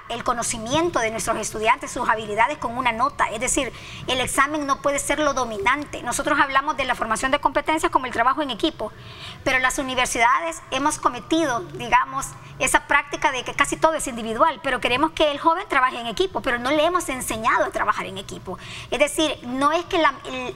el conocimiento de nuestros estudiantes, sus habilidades, con una nota. Es decir, el examen no puede ser lo dominante. Nosotros hablamos de la formación de competencias como el trabajo en equipo, pero las universidades hemos cometido, digamos, esa práctica de que casi todo es individual, pero queremos que el joven trabaje en equipo, pero no le hemos enseñado a trabajar en equipo. Es decir, no es que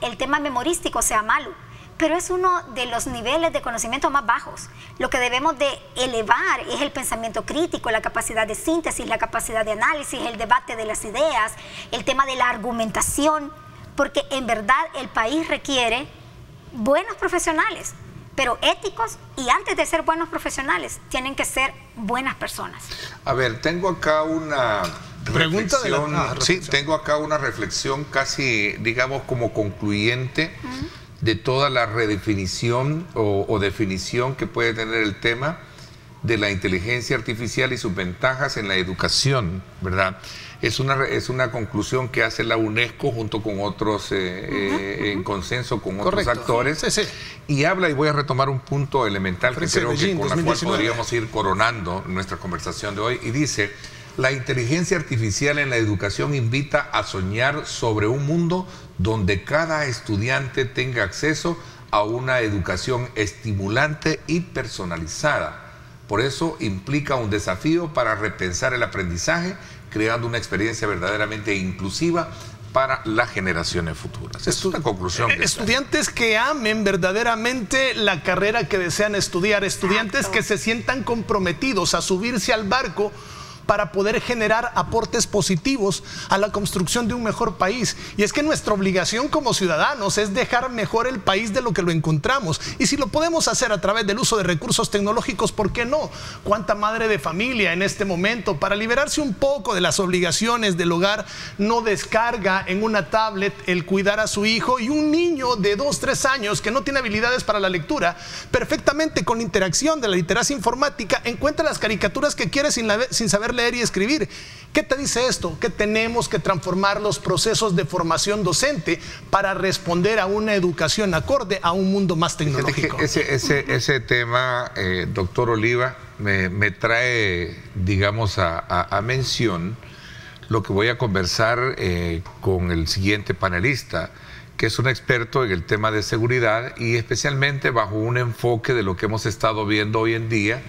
el tema memorístico sea malo, pero es uno de los niveles de conocimiento más bajos. Lo que debemos de elevar es el pensamiento crítico, la capacidad de síntesis, la capacidad de análisis, el debate de las ideas, el tema de la argumentación, porque en verdad el país requiere buenos profesionales, pero éticos, y antes de ser buenos profesionales, tienen que ser buenas personas. A ver, tengo acá una reflexión, sí, tengo acá una reflexión casi, digamos, como concluyente de toda la redefinición o definición que puede tener el tema de la inteligencia artificial y sus ventajas en la educación, ¿verdad? Es una conclusión que hace la UNESCO junto con otros, en consenso con otros actores, y habla, y voy a retomar un punto elemental que creo que con la cual podríamos ir coronando nuestra conversación de hoy, y dice: la inteligencia artificial en la educación invita a soñar sobre un mundo donde cada estudiante tenga acceso a una educación estimulante y personalizada. Por eso implica un desafío para repensar el aprendizaje, creando una experiencia verdaderamente inclusiva para las generaciones futuras. Es una conclusión. Estudiantes que amen verdaderamente la carrera que desean estudiar, estudiantes que se sientan comprometidos a subirse al barco para poder generar aportes positivos a la construcción de un mejor país. Y es que nuestra obligación como ciudadanos es dejar mejor el país de lo que lo encontramos. Y si lo podemos hacer a través del uso de recursos tecnológicos, ¿por qué no? ¿Cuánta madre de familia en este momento, para liberarse un poco de las obligaciones del hogar, no descarga en una tablet el cuidar a su hijo? Y un niño de 2, 3 años que no tiene habilidades para la lectura, perfectamente con la interacción de la literacia informática, encuentra las caricaturas que quiere sin saber leer y escribir. ¿Qué te dice esto? Que tenemos que transformar los procesos de formación docente para responder a una educación acorde a un mundo más tecnológico. Ese tema, doctor Oliva, me trae, digamos, a mención lo que voy a conversar con el siguiente panelista, que es un experto en el tema de seguridad, y especialmente bajo un enfoque de lo que hemos estado viendo hoy en día,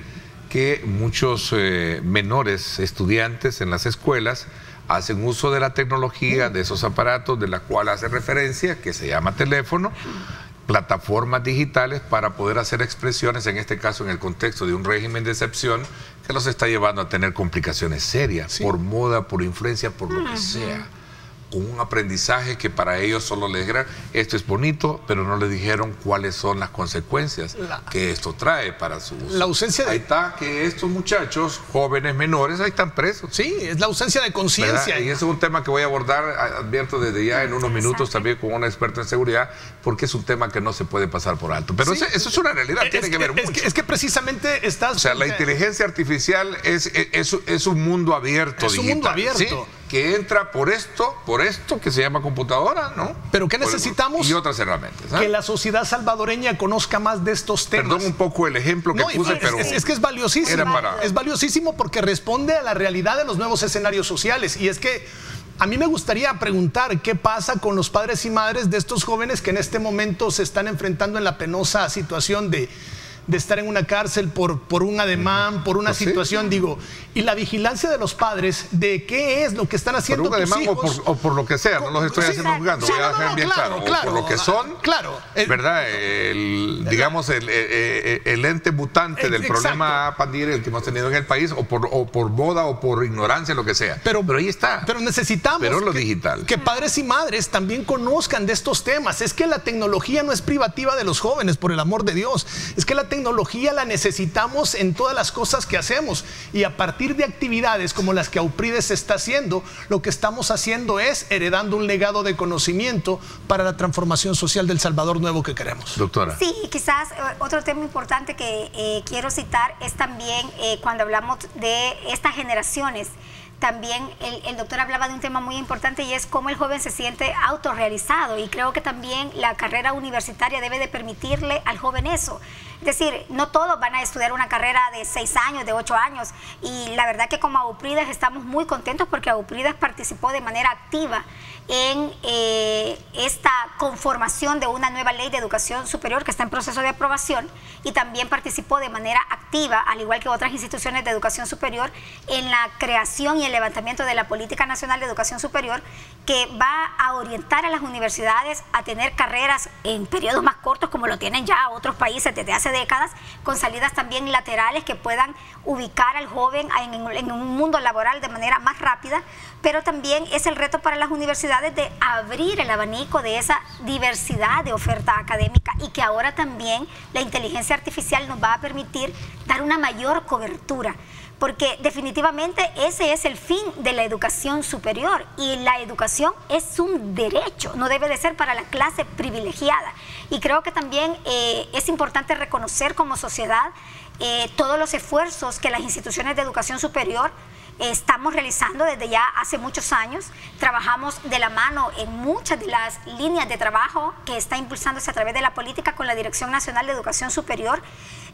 que muchos menores estudiantes en las escuelas hacen uso de la tecnología, de esos aparatos de la cual hace referencia, que se llama teléfono, plataformas digitales, para poder hacer expresiones, en este caso en el contexto de un régimen de excepción que los está llevando a tener complicaciones serias, por moda, por influencia, por lo que sea. con un aprendizaje que para ellos solo les dijeron, esto es bonito, pero no les dijeron cuáles son las consecuencias que esto trae para su uso. La ausencia de... Ahí está que estos muchachos, jóvenes menores, ahí están presos. Sí, es la ausencia de conciencia. Y ese es un tema que voy a abordar, advierto desde ya en unos minutos también con un experto en seguridad, porque es un tema que no se puede pasar por alto. Pero sí, eso es una realidad, tiene que ver mucho. Es que precisamente estás... O sea, la inteligencia artificial es un mundo abierto, es digital, un mundo abierto. ¿sí? Que entra por esto que se llama computadora, ¿no? Pero ¿qué necesitamos? Y otras herramientas. Que la sociedad salvadoreña conozca más de estos temas. Perdón un poco el ejemplo que puse, pero... Es que es valiosísimo. Es valiosísimo porque responde a la realidad de los nuevos escenarios sociales. Y es que a mí me gustaría preguntar qué pasa con los padres y madres de estos jóvenes que en este momento se están enfrentando en la penosa situación de estar en una cárcel por un ademán, por una situación, digo, y la vigilancia de los padres de qué es lo que están haciendo por un tus ademán hijos. O por lo que sea, no los estoy haciendo jugando, voy a dejar bien claro, o por lo que son, ¿verdad? Digamos, el ente mutante del problema pandillero el que hemos tenido en el país, o por moda, o por ignorancia, lo que sea. Pero ahí está. Pero necesitamos que padres y madres también conozcan de estos temas. Es que la tecnología no es privativa de los jóvenes, por el amor de Dios. Es que la tecnología la necesitamos en todas las cosas que hacemos, y a partir de actividades como las que Auprides está haciendo, lo que estamos haciendo es heredando un legado de conocimiento para la transformación social del Salvador nuevo que queremos. Doctora. Sí, quizás otro tema importante que quiero citar es también cuando hablamos de estas generaciones. También el doctor hablaba de un tema muy importante, y es cómo el joven se siente autorrealizado, y creo que también la carrera universitaria debe de permitirle al joven eso. Es decir, no todos van a estudiar una carrera de 6 años, de 8 años, y la verdad que como Auprides estamos muy contentos porque Auprides participó de manera activa en esta conformación de una nueva ley de educación superior que está en proceso de aprobación, y también participó de manera activa, al igual que otras instituciones de educación superior, en la creación y el levantamiento de la Política Nacional de Educación Superior, que va a orientar a las universidades a tener carreras en periodos más cortos, como lo tienen ya otros países desde hace décadas, con salidas también laterales que puedan ubicar al joven en un mundo laboral de manera más rápida. Pero también es el reto para las universidades de abrir el abanico de esa diversidad de oferta académica, y que ahora también la inteligencia artificial nos va a permitir dar una mayor cobertura, porque definitivamente ese es el fin de la educación superior, y la educación es un derecho, no debe de ser para la clase privilegiada. Y creo que también es importante reconocer como sociedad todos los esfuerzos que las instituciones de educación superior estamos realizando desde ya hace muchos años. Trabajamos de la mano en muchas de las líneas de trabajo que está impulsándose a través de la política con la Dirección Nacional de Educación Superior,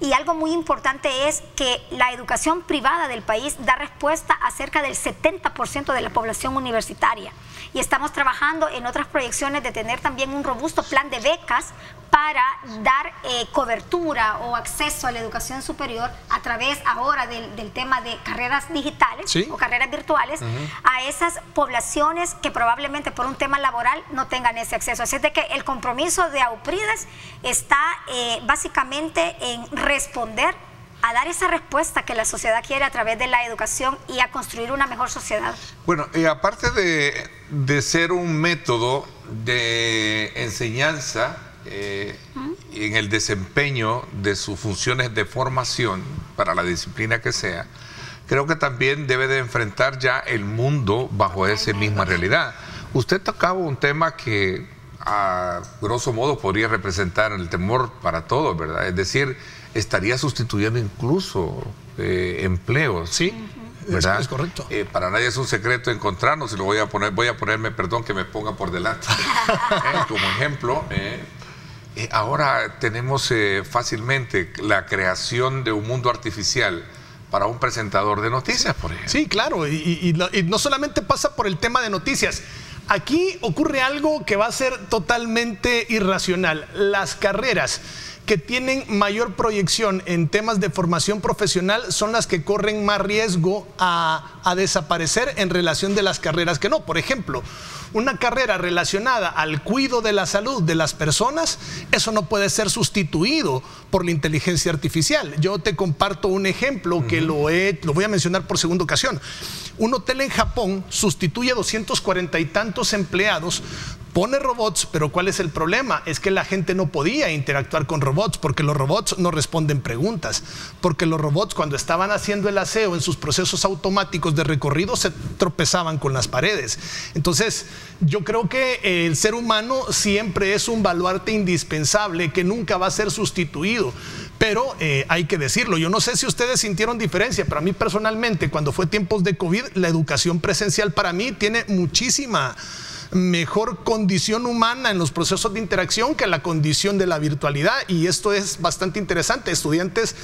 y algo muy importante es que la educación privada del país da respuesta a cerca del 70% de la población universitaria, y estamos trabajando en otras proyecciones de tener también un robusto plan de becas para dar cobertura o acceso a la educación superior a través ahora del tema de carreras digitales, ¿sí?, o carreras virtuales, a esas poblaciones que probablemente por un tema laboral no tengan ese acceso. Así es de que el compromiso de Auprides está básicamente en responder, a dar esa respuesta que la sociedad quiere a través de la educación, y a construir una mejor sociedad. Bueno, aparte de ser un método de enseñanza en el desempeño de sus funciones de formación para la disciplina que sea, creo que también debe de enfrentar ya el mundo bajo esa misma realidad. Usted tocaba un tema que a grosso modo podría representar el temor para todos, ¿verdad? Es decir, estaría sustituyendo incluso empleos. Sí, ¿verdad? Es correcto. Para nadie es un secreto encontrarnos, y lo voy a ponerme, perdón que me ponga por delante, como ejemplo. Ahora tenemos fácilmente la creación de un mundo artificial para un presentador de noticias, por ejemplo. Sí, claro, y no solamente pasa por el tema de noticias. Aquí ocurre algo que va a ser totalmente irracional. Las carreras que tienen mayor proyección en temas de formación profesional son las que corren más riesgo a desaparecer en relación de las carreras que no. Por ejemplo, una carrera relacionada al cuidado de la salud de las personas, eso no puede ser sustituido por la inteligencia artificial. Yo te comparto un ejemplo que lo voy a mencionar por segunda ocasión. Un hotel en Japón sustituye a 240 y tantos empleados, pone robots, pero ¿cuál es el problema? Es que la gente no podía interactuar con robots porque los robots no responden preguntas, porque los robots cuando estaban haciendo el aseo en sus procesos automáticos de recorrido se tropezaban con las paredes. Entonces, yo creo que el ser humano siempre es un baluarte indispensable que nunca va a ser sustituido. Pero hay que decirlo, yo no sé si ustedes sintieron diferencia, pero a mí personalmente, cuando fue tiempos de COVID, la educación presencial para mí tiene muchísima mejor condición humana en los procesos de interacción que la condición de la virtualidad, y esto es bastante interesante. Estudiantes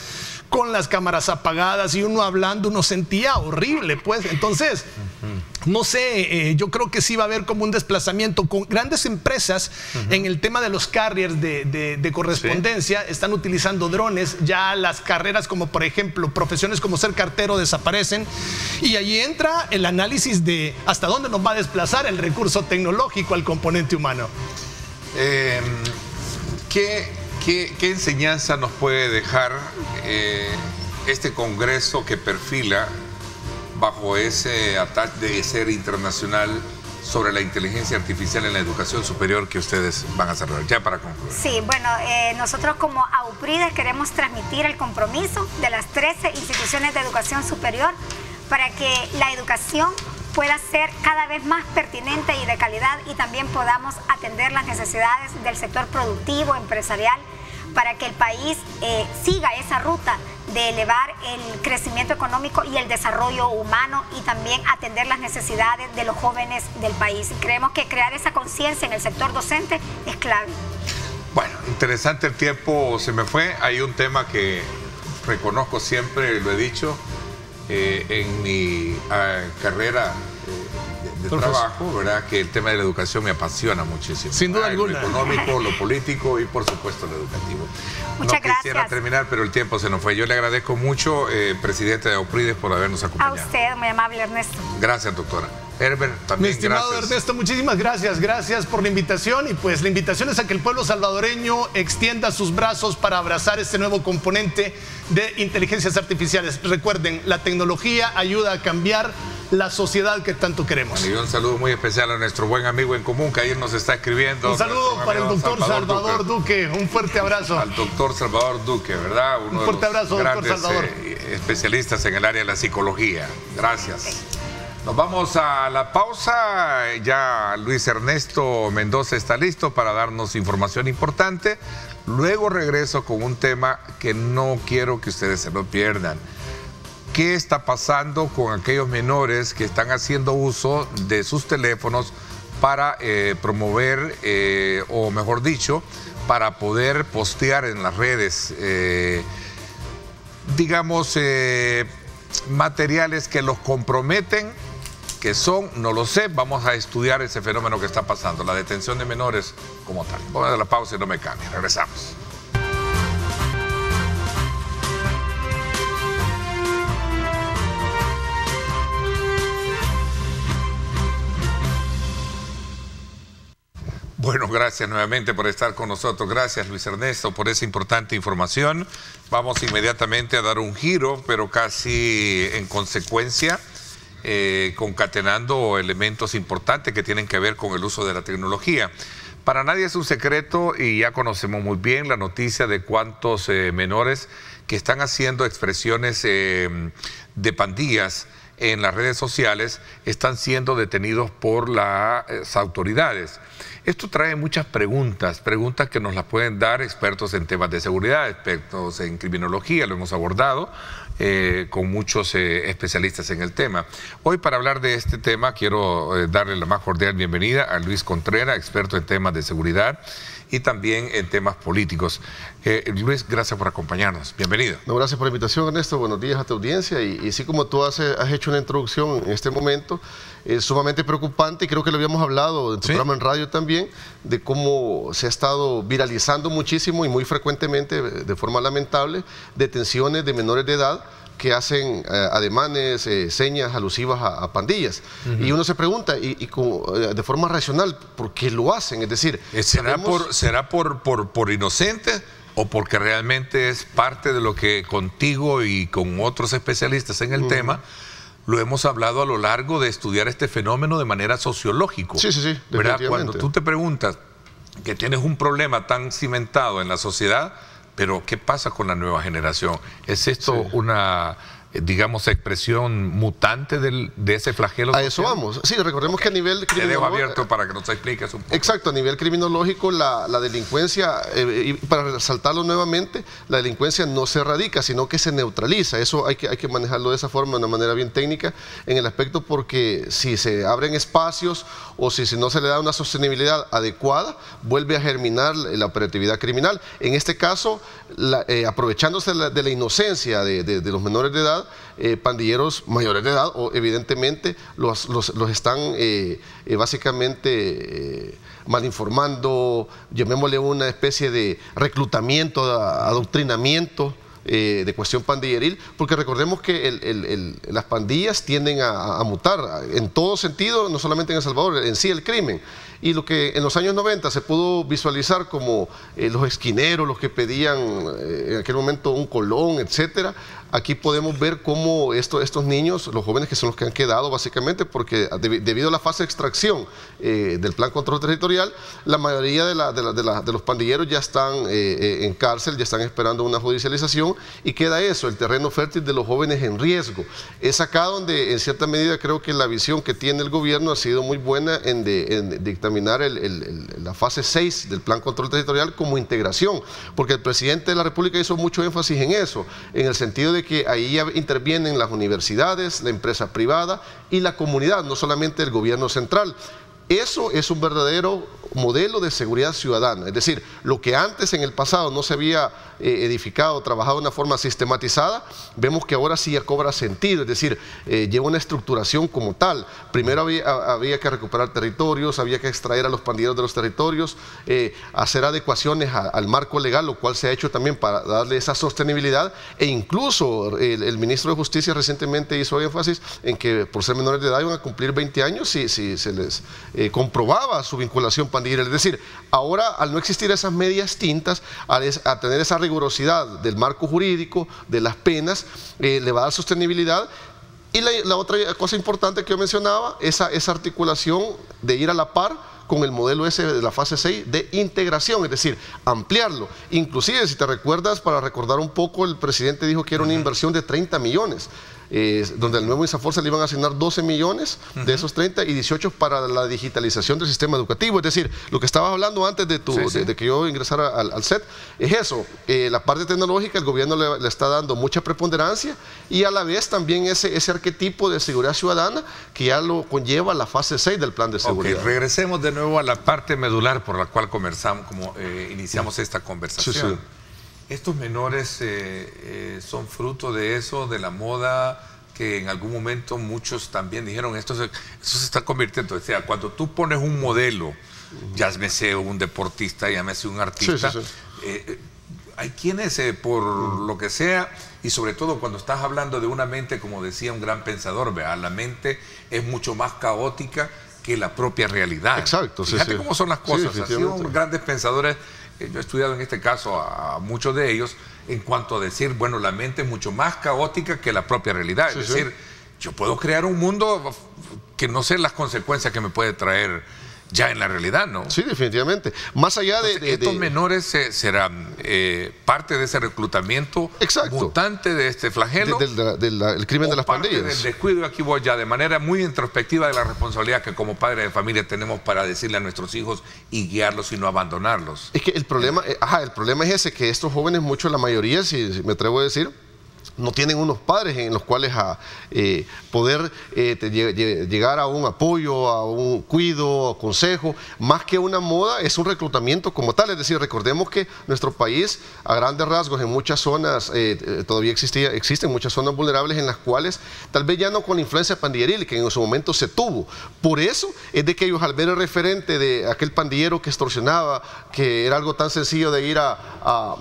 con las cámaras apagadas y uno hablando, uno sentía horrible, pues. Entonces, no sé, yo creo que sí va a haber como un desplazamiento con grandes empresas en el tema de los carriers de correspondencia. Están utilizando drones, ya las carreras como por ejemplo profesiones como ser cartero desaparecen, y allí entra el análisis de hasta dónde nos va a desplazar el recurso tecnológico al componente humano. ¿Qué enseñanza nos puede dejar este congreso que perfila bajo ese ataque de ser internacional sobre la inteligencia artificial en la educación superior que ustedes van a cerrar? Ya para concluir. Sí, bueno, nosotros como AUPRIDES queremos transmitir el compromiso de las 13 instituciones de educación superior para que la educación pueda ser cada vez más pertinente y de calidad, y también podamos atender las necesidades del sector productivo, empresarial, para que el país siga esa ruta de elevar el crecimiento económico y el desarrollo humano, y también atender las necesidades de los jóvenes del país. Y creemos que crear esa conciencia en el sector docente es clave. Bueno, interesante, el tiempo se me fue. Hay un tema que reconozco siempre, lo he dicho, en mi carrera de trabajo, ¿verdad? Que el tema de la educación me apasiona muchísimo. Sin duda alguna. Lo económico, lo político y por supuesto lo educativo. Muchas gracias. Quisiera terminar, pero el tiempo se nos fue. Yo le agradezco mucho, presidente de AUPRIDES, por habernos acompañado. A usted, muy amable, Ernesto. Gracias, doctora. Herbert, también mi estimado gracias. Ernesto, muchísimas gracias. Gracias por la invitación, y pues la invitación es a que el pueblo salvadoreño extienda sus brazos para abrazar este nuevo componente de inteligencias artificiales. Recuerden, la tecnología ayuda a cambiar la sociedad que tanto queremos. Y un saludo muy especial a nuestro buen amigo en común que ayer nos está escribiendo. Un saludo para el doctor Salvador Duque. Un fuerte abrazo. Al doctor Salvador Duque, ¿verdad? Un fuerte abrazo, doctor Salvador. Especialistas en el área de la psicología. Gracias. Nos vamos a la pausa. Ya Luis Ernesto Mendoza está listo para darnos información importante. Luego regreso con un tema que no quiero que ustedes se lo pierdan. ¿Qué está pasando con aquellos menores que están haciendo uso de sus teléfonos para promover, o mejor dicho, para poder postear en las redes, digamos, materiales que los comprometen? ¿Qué son? No lo sé. Vamos a estudiar ese fenómeno que está pasando, la detención de menores como tal. Vamos a la pausa y no me cambie. Regresamos. Bueno, gracias nuevamente por estar con nosotros. Gracias, Luis Ernesto, por esa importante información. Vamos inmediatamente a dar un giro, pero casi en consecuencia, concatenando elementos importantes que tienen que ver con el uso de la tecnología. Para nadie es un secreto, y ya conocemos muy bien la noticia de cuántos menores que están haciendo expresiones de pandillas en las redes sociales están siendo detenidos por las autoridades. Esto trae muchas preguntas que nos las pueden dar expertos en temas de seguridad, expertos en criminología, lo hemos abordado con muchos especialistas en el tema. Hoy, para hablar de este tema, quiero darle la más cordial bienvenida a Luis Contreras, experto en temas de seguridad y también en temas políticos. Luis, gracias por acompañarnos. Bienvenido. No, gracias por la invitación, Ernesto. Buenos días a tu audiencia. Y así como tú has hecho una introducción en este momento, es sumamente preocupante, y creo que lo habíamos hablado en tu programa en radio también, de cómo se ha estado viralizando muchísimo y muy frecuentemente, de forma lamentable, detenciones de menores de edad que hacen ademanes, señas alusivas a pandillas. Y uno se pregunta, de forma racional, ¿por qué lo hacen? Es decir, ¿será por inocentes o porque realmente es parte de lo que contigo y con otros especialistas en el tema lo hemos hablado a lo largo de estudiar este fenómeno de manera sociológica? Sí, ¿verdad? Cuando tú te preguntas que tienes un problema tan cimentado en la sociedad, pero ¿qué pasa con la nueva generación? ¿Es esto una, digamos, expresión mutante de ese flagelo social? A eso vamos. Sí, recordemos que a nivel criminológico... Te dejo abierto para que nos expliques un poco. Exacto, a nivel criminológico la delincuencia, y para resaltarlo nuevamente, la delincuencia no se erradica, sino que se neutraliza. Eso hay que manejarlo de esa forma, de una manera bien técnica, en el aspecto porque si se abren espacios o si no se le da una sostenibilidad adecuada, vuelve a germinar la operatividad criminal. En este caso, aprovechándose de la inocencia de los menores de edad, pandilleros mayores de edad, evidentemente los están básicamente malinformando, llamémosle una especie de reclutamiento, adoctrinamiento de cuestión pandilleril, porque recordemos que las pandillas tienden a mutar en todo sentido, no solamente en El Salvador, en sí el crimen. Y lo que en los años 90 se pudo visualizar como los esquineros, los que pedían en aquel momento un colón, etcétera, aquí podemos ver cómo estos niños, los jóvenes que son los que han quedado básicamente, porque debido a la fase de extracción del Plan Control Territorial, la mayoría de los pandilleros ya están en cárcel, ya están esperando una judicialización y queda eso, el terreno fértil de los jóvenes en riesgo. Es acá donde en cierta medida creo que la visión que tiene el gobierno ha sido muy buena en dictaminar la fase 6 del Plan Control Territorial como integración, porque el presidente de la República hizo mucho énfasis en eso, en el sentido de que ahí ya intervienen las universidades, la empresa privada y la comunidad, no solamente el gobierno central. Eso es un verdadero modelo de seguridad ciudadana, es decir, lo que antes en el pasado no se había edificado, trabajado de una forma sistematizada, vemos que ahora sí ya cobra sentido, es decir, lleva una estructuración como tal. Primero había que recuperar territorios, había que extraer a los pandilleros de los territorios, hacer adecuaciones al marco legal, lo cual se ha hecho también para darle esa sostenibilidad, e incluso el ministro de Justicia recientemente hizo énfasis en que por ser menores de edad iban a cumplir 20 años si se les comprobaba su vinculación pandillera. Es decir, ahora al no existir esas medias tintas, a tener esa rigurosidad del marco jurídico, de las penas, le va a dar sostenibilidad. Y la otra cosa importante que yo mencionaba, esa articulación de ir a la par con el modelo ese de la fase 6 de integración, es decir, ampliarlo. Inclusive, si te recuerdas, para recordar un poco, el presidente dijo que era una inversión de 30 millones. Donde al nuevo INSAFORP se le iban a asignar 12 millones de esos 30 y 18 para la digitalización del sistema educativo. Es decir, lo que estabas hablando antes de que yo ingresara al set, es eso, la parte tecnológica, el gobierno le está dando mucha preponderancia y a la vez también ese arquetipo de seguridad ciudadana que ya lo conlleva la fase 6 del plan de seguridad. Regresemos de nuevo a la parte medular por la cual conversamos, iniciamos esta conversación. ¿Estos menores son fruto de eso, de la moda, que en algún momento muchos también dijeron, esto se está convirtiendo? O sea, cuando tú pones un modelo, llámese un deportista, llámese un artista, hay quienes por lo que sea, y sobre todo cuando estás hablando de una mente, como decía un gran pensador, la mente es mucho más caótica que la propia realidad. Exacto. Fíjate cómo son las cosas. Han sido grandes pensadores. Yo he estudiado en este caso a muchos de ellos en cuanto a decir, bueno, la mente es mucho más caótica que la propia realidad. Es decir, yo puedo crear un mundo que no sé las consecuencias que me puede traer ya en la realidad, ¿no? Sí, definitivamente. Más allá estos menores serán parte de ese reclutamiento mutante de este flagelo. Del crimen de las pandillas. Del descuido, aquí voy ya, de manera muy introspectiva de la responsabilidad que como padre de familia tenemos para decirle a nuestros hijos y guiarlos y no abandonarlos. Es que el problema es ese, que estos jóvenes, mucho, la mayoría, si me atrevo a decir, no tienen unos padres en los cuales poder llegar a un apoyo, a un cuido, a consejo. Más que una moda, es un reclutamiento como tal. Es decir, recordemos que nuestro país, a grandes rasgos, en muchas zonas, todavía existen muchas zonas vulnerables en las cuales, tal vez ya no con influencia pandilleril, que en su momento se tuvo. Por eso es de que ellos, al ver el referente de aquel pandillero que extorsionaba, que era algo tan sencillo de ir a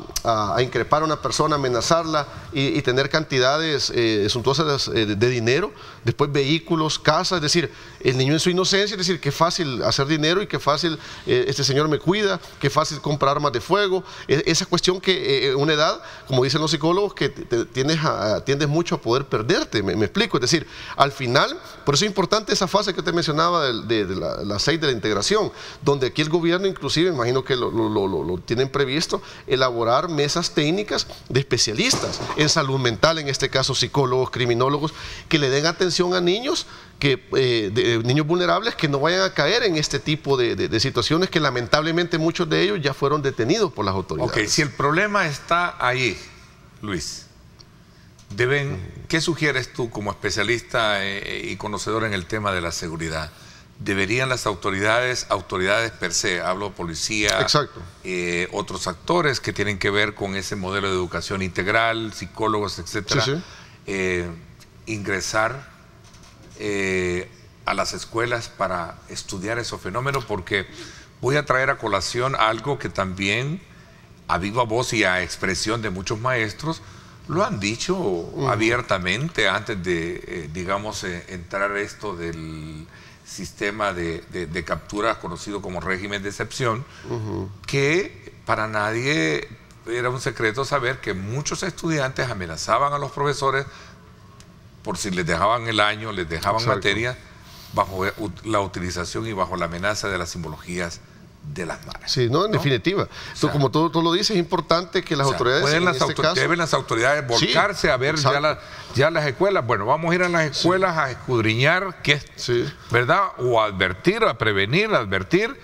increpar a una persona, amenazarla y tener cantidades suntuosas de dinero, después vehículos, casas, es decir, el niño en su inocencia, es decir, qué fácil hacer dinero y qué fácil este señor me cuida, qué fácil comprar armas de fuego, esa cuestión que una edad, como dicen los psicólogos, que tiendes mucho a poder perderte, me explico, es decir, al final, por eso es importante esa fase que te mencionaba de la 6 de la integración, donde aquí el gobierno inclusive, imagino que lo tienen previsto, elaborar mesas técnicas de especialistas en salud mental, en este caso psicólogos, criminólogos, que le den atención a niños, niños vulnerables que no vayan a caer en este tipo de situaciones que lamentablemente muchos de ellos ya fueron detenidos por las autoridades. Ok, si el problema está ahí, Luis, ¿qué sugieres tú como especialista y conocedor en el tema de la seguridad? ¿Deberían las autoridades per se, hablo policía, otros actores que tienen que ver con ese modelo de educación integral, psicólogos, etcétera, ingresar a las escuelas para estudiar esos fenómenos? Porque voy a traer a colación algo que también a viva voz y a expresión de muchos maestros lo han dicho abiertamente antes de, digamos, entrar esto del sistema de captura conocido como régimen de excepción, que para nadie era un secreto saber que muchos estudiantes amenazaban a los profesores por si les dejaban el año, les dejaban materia bajo la utilización y bajo la amenaza de las simbologías de las madres. Sí, no, en definitiva. Como tú lo dices, es importante que las autoridades deben las autoridades volcarse a ver ya las escuelas. Bueno, vamos a ir a las escuelas a escudriñar qué es, ¿verdad? O a advertir, a prevenir, a advertir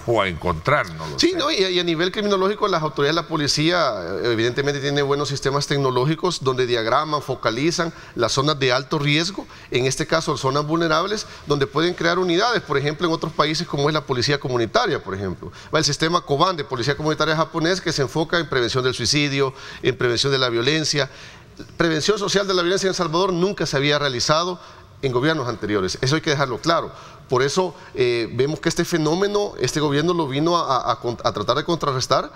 o a encontrar, no lo sé. ¿No? Y a nivel criminológico, las autoridades, la policía, evidentemente tiene buenos sistemas tecnológicos donde diagraman, focalizan las zonas de alto riesgo, en este caso zonas vulnerables, donde pueden crear unidades, por ejemplo, en otros países como es la policía comunitaria, por ejemplo. Va el sistema Koban de policía comunitaria japonés que se enfoca en prevención del suicidio, en prevención de la violencia. Prevención social de la violencia en El Salvador nunca se había realizado en gobiernos anteriores, eso hay que dejarlo claro. Por eso vemos que este fenómeno, este gobierno lo vino a tratar de contrarrestar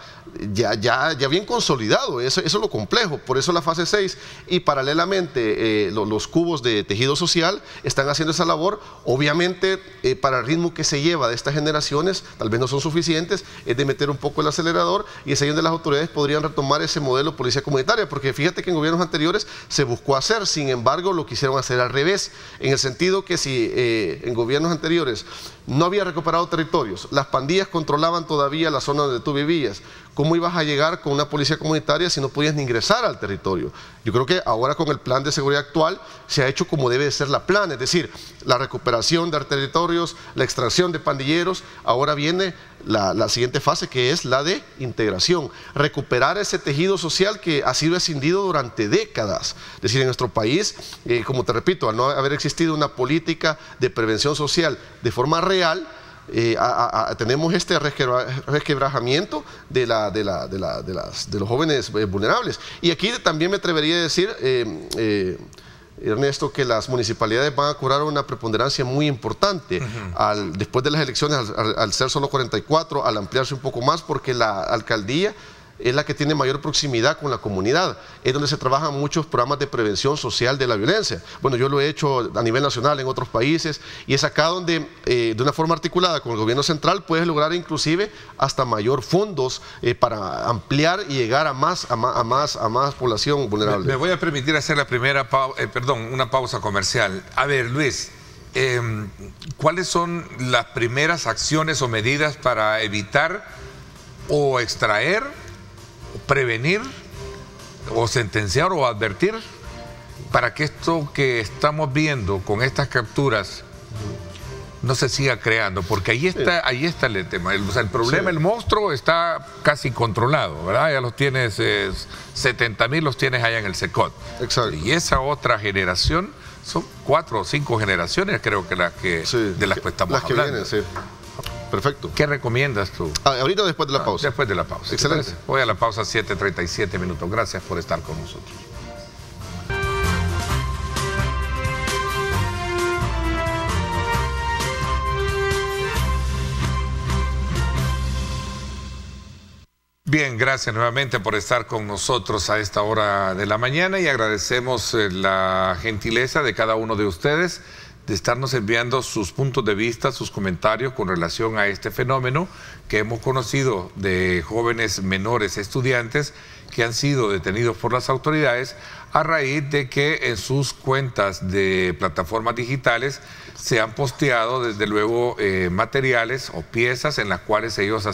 ya bien consolidado, eso es lo complejo, por eso la fase 6 y paralelamente los cubos de tejido social están haciendo esa labor, obviamente para el ritmo que se lleva de estas generaciones, tal vez no son suficientes, es de meter un poco el acelerador y es ahí donde las autoridades podrían retomar ese modelo policía comunitaria, porque fíjate que en gobiernos anteriores se buscó hacer, sin embargo lo quisieron hacer al revés, en el sentido que si en gobiernos anteriores no había recuperado territorios, las pandillas controlaban todavía la zona donde tú vivías, ¿cómo ibas a llegar con una policía comunitaria si no podías ni ingresar al territorio? Yo creo que ahora con el plan de seguridad actual se ha hecho como debe de ser la plan, es decir, la recuperación de territorios, la extracción de pandilleros, ahora viene la siguiente fase que es la de integración, recuperar ese tejido social que ha sido escindido durante décadas, es decir, en nuestro país, como te repito, al no haber existido una política de prevención social de forma real, tenemos este resquebrajamiento de los jóvenes vulnerables. Y aquí también me atrevería a decir, Ernesto, que las municipalidades van a cobrar una preponderancia muy importante después de las elecciones, al ser solo 44, al ampliarse un poco más, porque la alcaldía es la que tiene mayor proximidad con la comunidad, es donde se trabajan muchos programas de prevención social de la violencia. Bueno, yo lo he hecho a nivel nacional en otros países y es acá donde de una forma articulada con el gobierno central puedes lograr inclusive hasta mayor fondos para ampliar y llegar a más población vulnerable. Me voy a permitir hacer una pausa comercial. A ver, Luis, ¿cuáles son las primeras acciones o medidas para evitar o extraer, prevenir o sentenciar o advertir para que esto que estamos viendo con estas capturas no se siga creando? Porque ahí está el tema. El problema, el monstruo está casi controlado, ¿verdad? Ya los tienes, 70.000 los tienes allá en el SECOT. Exacto. Y esa otra generación, son 4 o 5 generaciones creo que de las que estamos hablando. Vienen, sí. Perfecto. ¿Qué recomiendas tú? Ahorita después de la pausa. Después de la pausa. Excelente. Voy a la pausa, 7:37 minutos. Gracias por estar con nosotros. Bien, gracias nuevamente por estar con nosotros a esta hora de la mañana y agradecemos la gentileza de cada uno de ustedes de estarnos enviando sus puntos de vista, sus comentarios con relación a este fenómeno que hemos conocido de jóvenes menores estudiantes que han sido detenidos por las autoridades a raíz de que en sus cuentas de plataformas digitales se han posteado desde luego materiales o piezas en las cuales ellos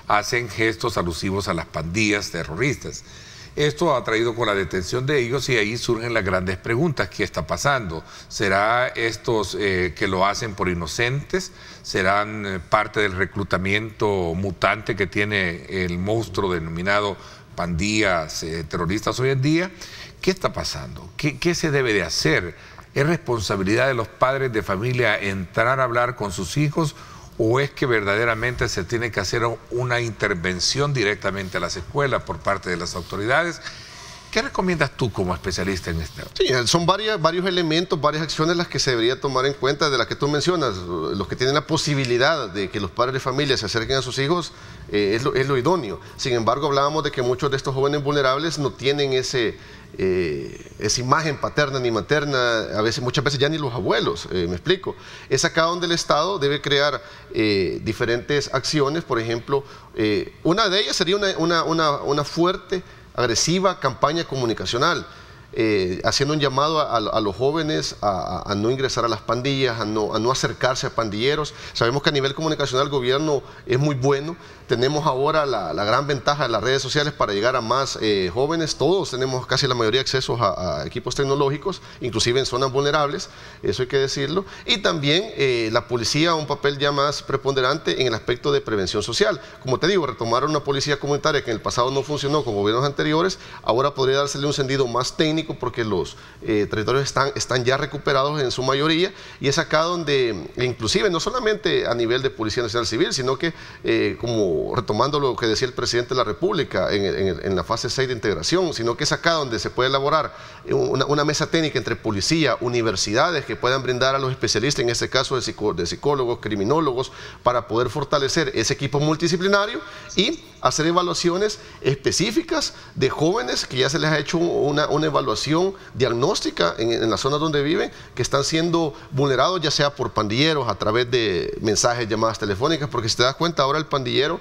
hacen gestos alusivos a las pandillas terroristas. Esto ha traído con la detención de ellos y ahí surgen las grandes preguntas. ¿Qué está pasando? ¿Será estos que lo hacen por inocentes? ¿Serán parte del reclutamiento mutante que tiene el monstruo denominado pandillas terroristas hoy en día? ¿Qué está pasando? ¿Qué se debe de hacer? ¿Es responsabilidad de los padres de familia entrar a hablar con sus hijos o es que verdaderamente se tiene que hacer una intervención directamente a las escuelas por parte de las autoridades? ¿Qué recomiendas tú como especialista en este? Sí, son varios elementos, varias acciones las que se debería tomar en cuenta, de las que tú mencionas. Los que tienen la posibilidad de que los padres de familia se acerquen a sus hijos es lo idóneo. Sin embargo, hablábamos de que muchos de estos jóvenes vulnerables no tienen esa imagen paterna ni materna, muchas veces ya ni los abuelos, me explico. Es acá donde el Estado debe crear diferentes acciones. Por ejemplo, una de ellas sería una fuerte, agresiva campaña comunicacional, haciendo un llamado a los jóvenes a no ingresar a las pandillas, a no acercarse a pandilleros. Sabemos que a nivel comunicacional el gobierno es muy bueno. Tenemos ahora la gran ventaja de las redes sociales para llegar a más jóvenes. Todos tenemos, casi la mayoría, accesos a equipos tecnológicos, inclusive en zonas vulnerables, eso hay que decirlo. Y también la policía, un papel ya más preponderante en el aspecto de prevención social. Como te digo, retomar una policía comunitaria que en el pasado no funcionó con gobiernos anteriores, ahora podría dársele un sentido más técnico porque los territorios están ya recuperados en su mayoría, y es acá donde, inclusive, no solamente a nivel de Policía Nacional Civil, sino que como retomando lo que decía el presidente de la República en la fase 6 de integración, sino que es acá donde se puede elaborar una mesa técnica entre policía, universidades que puedan brindar a los especialistas, en este caso de psicólogos, criminólogos, para poder fortalecer ese equipo multidisciplinario y hacer evaluaciones específicas de jóvenes que ya se les ha hecho una evaluación diagnóstica en las zonas donde viven, que están siendo vulnerados ya sea por pandilleros a través de mensajes, llamadas telefónicas, porque si te das cuenta ahora el pandillero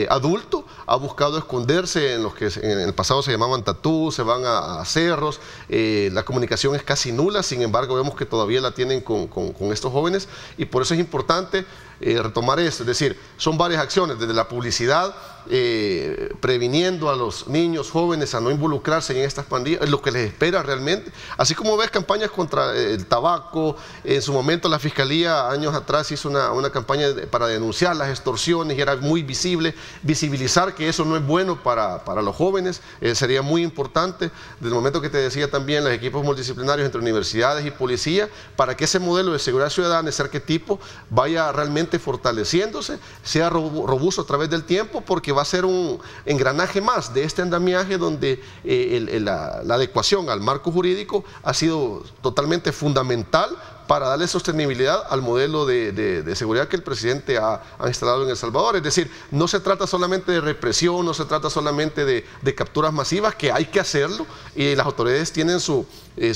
adulto ha buscado esconderse en los que en el pasado se llamaban tatús, se van a cerros, la comunicación es casi nula. Sin embargo, vemos que todavía la tienen con estos jóvenes, y por eso es importante retomar esto. Es decir, son varias acciones, desde la publicidad, previniendo a los niños jóvenes a no involucrarse en estas pandillas, lo que les espera realmente. Así como ves campañas contra el tabaco, en su momento la Fiscalía años atrás hizo una campaña para denunciar las extorsiones y era muy visibilizar que eso no es bueno para los jóvenes. Sería muy importante, desde el momento que te decía también, los equipos multidisciplinarios entre universidades y policía, para que ese modelo de seguridad ciudadana, ese arquetipo, vaya realmente fortaleciéndose, sea robusto a través del tiempo, porque va a ser un engranaje más de este andamiaje donde la adecuación al marco jurídico ha sido totalmente fundamental para darle sostenibilidad al modelo de seguridad que el presidente ha instalado en El Salvador. Es decir, no se trata solamente de represión, no se trata solamente de capturas masivas, que hay que hacerlo, y las autoridades tienen su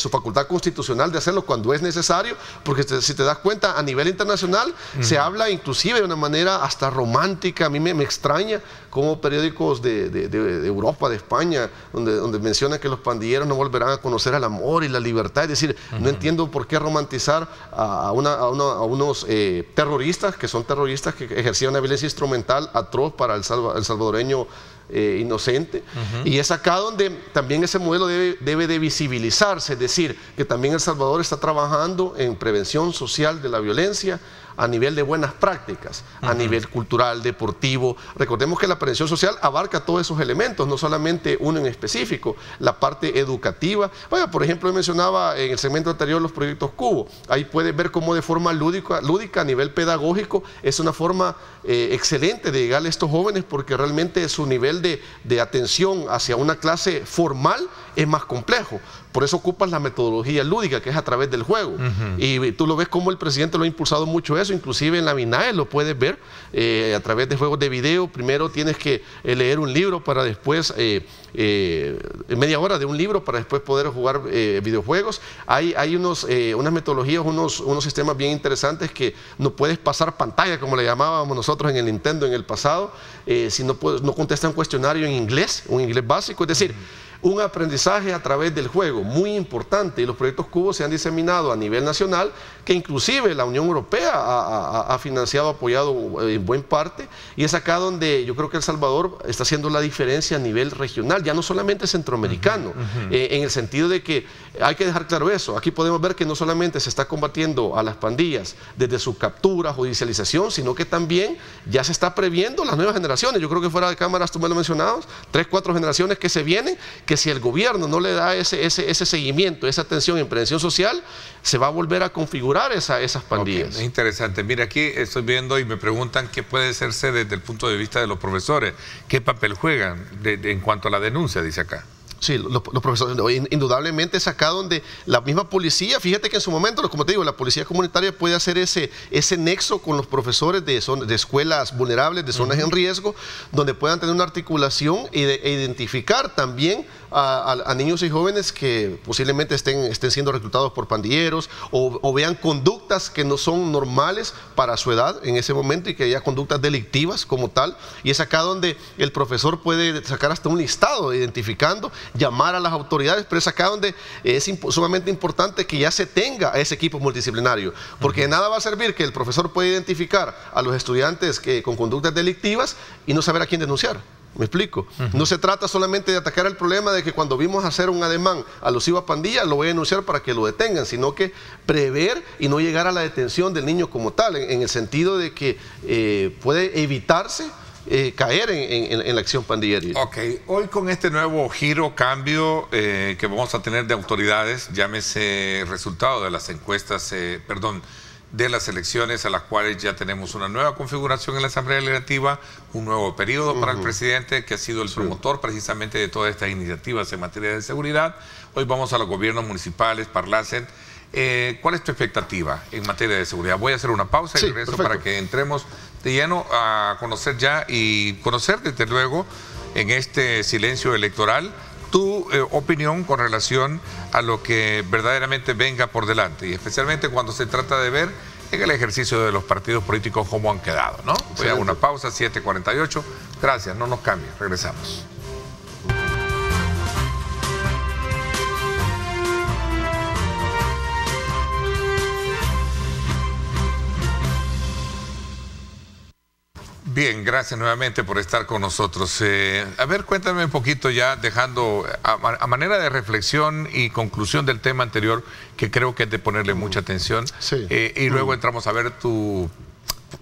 facultad constitucional de hacerlo cuando es necesario, porque si te das cuenta, a nivel internacional se habla inclusive de una manera hasta romántica. A mí me extraña cómo periódicos de Europa, de España, donde mencionan que los pandilleros no volverán a conocer el amor y la libertad. Es decir, no entiendo por qué romantizar a unos terroristas, que son terroristas que ejercían una violencia instrumental atroz para el salvadoreño inocente. Y es acá donde también ese modelo debe de visibilizarse. Es decir, que también El Salvador está trabajando en prevención social de la violencia a nivel de buenas prácticas, a nivel cultural, deportivo. Recordemos que la prevención social abarca todos esos elementos, no solamente uno en específico, la parte educativa. Vaya, por ejemplo, yo mencionaba en el segmento anterior los proyectos Cubo. Ahí puedes ver cómo de forma lúdica a nivel pedagógico es una forma excelente de llegar a estos jóvenes, porque realmente su nivel de atención hacia una clase formal es más complejo. Por eso ocupas la metodología lúdica, que es a través del juego. Y tú lo ves como el presidente lo ha impulsado mucho eso. eso, inclusive en la BINAE lo puedes ver a través de juegos de video. Primero tienes que leer un libro para después, media hora de un libro para después poder jugar videojuegos. Hay unas metodologías, unos sistemas bien interesantes que no puedes pasar pantalla, como le llamábamos nosotros en el Nintendo en el pasado, si no contestas un cuestionario en inglés, un inglés básico, es decir, un aprendizaje a través del juego, muy importante, y los proyectos Cubo se han diseminado a nivel nacional, que inclusive la Unión Europea ha financiado, apoyado en buena parte, y es acá donde yo creo que El Salvador está haciendo la diferencia a nivel regional, ya no solamente centroamericano, en el sentido de que hay que dejar claro eso. Aquí podemos ver que no solamente se está combatiendo a las pandillas desde su captura, judicialización, sino que también ya se está previendo las nuevas generaciones. Yo creo que fuera de cámaras, tú me lo mencionabas, 3, 4 generaciones que se vienen, que si el gobierno no le da ese seguimiento, esa atención en prevención social, se va a volver a configurar esas pandillas. Okay, es interesante. Mira, aquí estoy viendo y me preguntan qué puede hacerse desde el punto de vista de los profesores. ¿Qué papel juegan en cuanto a la denuncia, dice acá? Sí, los profesores, indudablemente es acá donde la misma policía, fíjate que en su momento, como te digo, la policía comunitaria puede hacer ese nexo con los profesores de escuelas vulnerables, de zonas en riesgo, donde puedan tener una articulación e identificar también a niños y jóvenes que posiblemente estén siendo reclutados por pandilleros o vean conductas que no son normales para su edad en ese momento y que haya conductas delictivas como tal. Y es acá donde el profesor puede sacar hasta un listado identificando, llamar a las autoridades, pero es acá donde es sumamente importante que ya se tenga a ese equipo multidisciplinario, porque de nada va a servir que el profesor pueda identificar a los estudiantes con conductas delictivas y no saber a quién denunciar. ¿Me explico? No se trata solamente de atacar el problema de que cuando vimos hacer un ademán alusivo a pandilla, lo voy a denunciar para que lo detengan, sino que prever y no llegar a la detención del niño como tal, en el sentido de que puede evitarse caer en la acción pandillera. Ok, hoy con este nuevo giro, cambio que vamos a tener de autoridades, llámese resultado de las encuestas, de las elecciones a las cuales ya tenemos una nueva configuración en la Asamblea Legislativa, un nuevo periodo para el presidente que ha sido el promotor precisamente de todas estas iniciativas en materia de seguridad. Hoy vamos a los gobiernos municipales, Parlacen. ¿Cuál es tu expectativa en materia de seguridad? Voy a hacer una pausa y regreso perfecto, para que entremos de lleno a conocer ya y conocer desde luego en este silencio electoral tu opinión con relación a lo que verdaderamente venga por delante y especialmente cuando se trata de ver en el ejercicio de los partidos políticos cómo han quedado, ¿no? Voy a una pausa, 7:48. Gracias, no nos cambie, regresamos. Bien, gracias nuevamente por estar con nosotros. A ver, cuéntame un poquito ya, dejando a manera de reflexión y conclusión del tema anterior, que creo que es de ponerle mucha atención. Sí. Y luego entramos a ver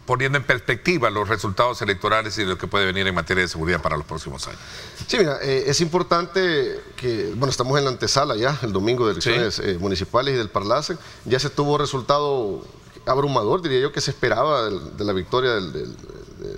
poniendo en perspectiva los resultados electorales y lo que puede venir en materia de seguridad para los próximos años. Sí, mira, es importante que, bueno, estamos en la antesala ya, el domingo de elecciones municipales y del Parlacen. Ya se tuvo resultado abrumador, diría yo, que se esperaba de la victoria de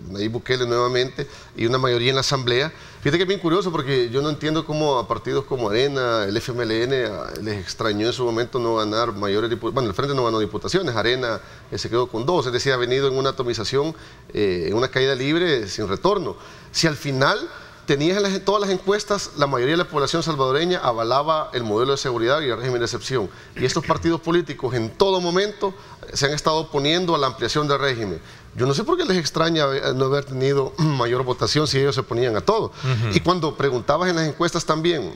Nayib Bukele nuevamente y una mayoría en la Asamblea. Fíjate que es bien curioso porque yo no entiendo cómo a partidos como Arena, el FMLN, les extrañó en su momento no ganar mayores diputaciones. Bueno, el Frente no ganó diputaciones, Arena se quedó con 2, es decir, ha venido en una atomización, en una caída libre sin retorno. Si al final tenías en todas las encuestas, la mayoría de la población salvadoreña avalaba el modelo de seguridad y el régimen de excepción. Y estos partidos políticos en todo momento se han estado oponiendo a la ampliación del régimen. Yo no sé por qué les extraña no haber tenido mayor votación si ellos se oponían a todo. Y cuando preguntabas en las encuestas también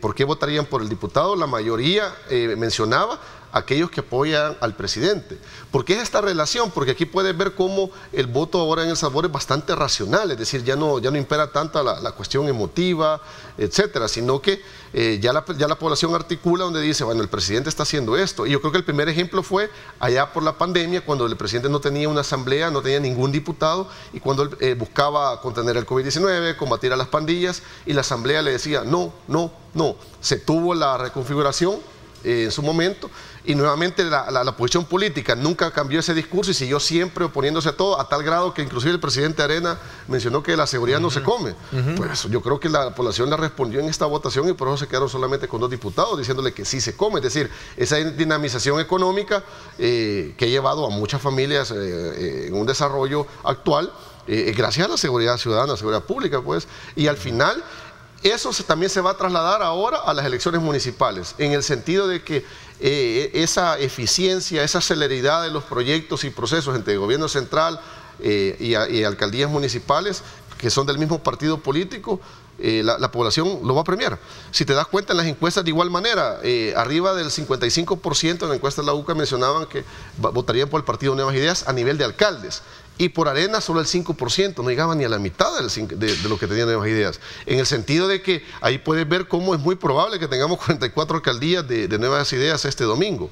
por qué votarían por el diputado, la mayoría mencionaba aquellos que apoyan al presidente. ¿Por qué es esta relación? Porque aquí puedes ver cómo el voto ahora en El Salvador es bastante racional, es decir, ya no impera tanto la cuestión emotiva, etcétera, sino que ya la población articula donde dice, bueno, el presidente está haciendo esto. Y yo creo que el primer ejemplo fue allá por la pandemia, cuando el presidente no tenía una asamblea, no tenía ningún diputado, y cuando él buscaba contener el COVID-19, combatir a las pandillas, y la asamblea le decía, no, no, no. Se tuvo la reconfiguración en su momento, y nuevamente la posición política nunca cambió ese discurso y siguió siempre oponiéndose a todo, a tal grado que inclusive el presidente Arena mencionó que la seguridad no se come. Pues yo creo que la población le respondió en esta votación y por eso se quedaron solamente con 2 diputados diciéndole que sí se come. Es decir, esa dinamización económica que ha llevado a muchas familias en un desarrollo actual, gracias a la seguridad ciudadana, la seguridad pública, pues, y al final eso también se va a trasladar ahora a las elecciones municipales, en el sentido de que esa eficiencia, esa celeridad de los proyectos y procesos entre el gobierno central y alcaldías municipales, que son del mismo partido político, la población lo va a premiar. Si te das cuenta en las encuestas de igual manera, arriba del 55% en la encuesta de la UCA mencionaban que votarían por el partido Nuevas Ideas a nivel de alcaldes. Y por Arena solo el 5%, no llegaba ni a la mitad de lo que tenían Nuevas Ideas. En el sentido de que ahí puedes ver cómo es muy probable que tengamos 44 alcaldías de Nuevas Ideas este domingo,